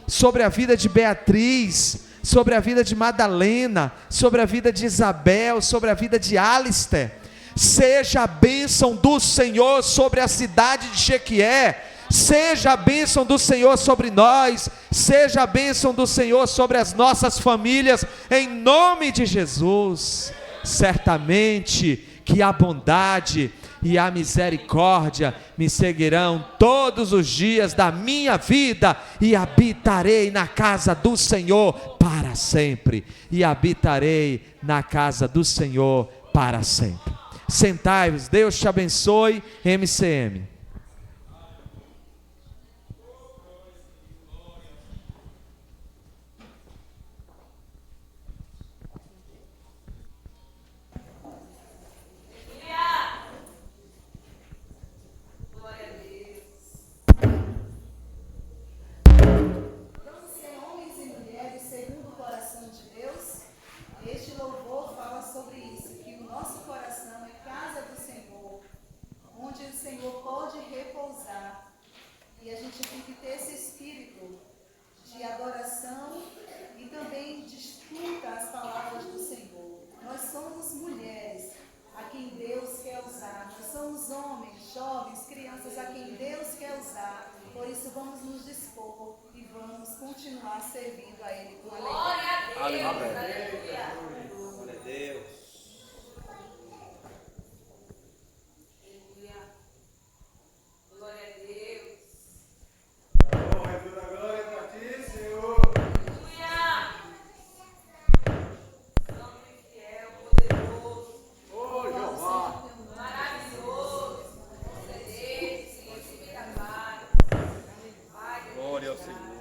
sobre a vida de Beatriz, sobre a vida de Madalena, sobre a vida de Isabel, sobre a vida de Alistair. Seja a bênção do Senhor sobre a cidade de Jequié. Seja a bênção do Senhor sobre nós. Seja a bênção do Senhor sobre as nossas famílias, em nome de Jesus. Certamente que a bondade e a misericórdia me seguirão todos os dias da minha vida, e habitarei na casa do Senhor para sempre. E habitarei na casa do Senhor para sempre. Sentai-vos, Deus te abençoe, MCM. Vamos ser homens e mulheres segundo o coração de Deus. Este louvor fala sobre isso, que o nosso coração é casa do Senhor, onde o Senhor pode repousar. E a gente tem que ter esse espírito de adoração e também de escuta as palavras do Senhor. Nós somos mulheres a quem Deus quer usar. Nós somos homens, jovens, crianças a quem Deus quer usar. Por isso vamos nos dispor e vamos continuar servindo a Ele com alegria. Glória a Deus. Aleluia. Glória a Deus. Glória a Deus. Toda glória para ti, Senhor. Aleluia. Santo e fiel, poderoso. Oh, Jeová. Maravilhoso. Concedente, Senhor, se me acabar. Glória ao Senhor.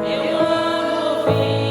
Eu amo ouvir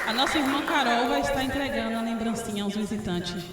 A nossa irmã Carol vai estar entregando a lembrancinha aos visitantes.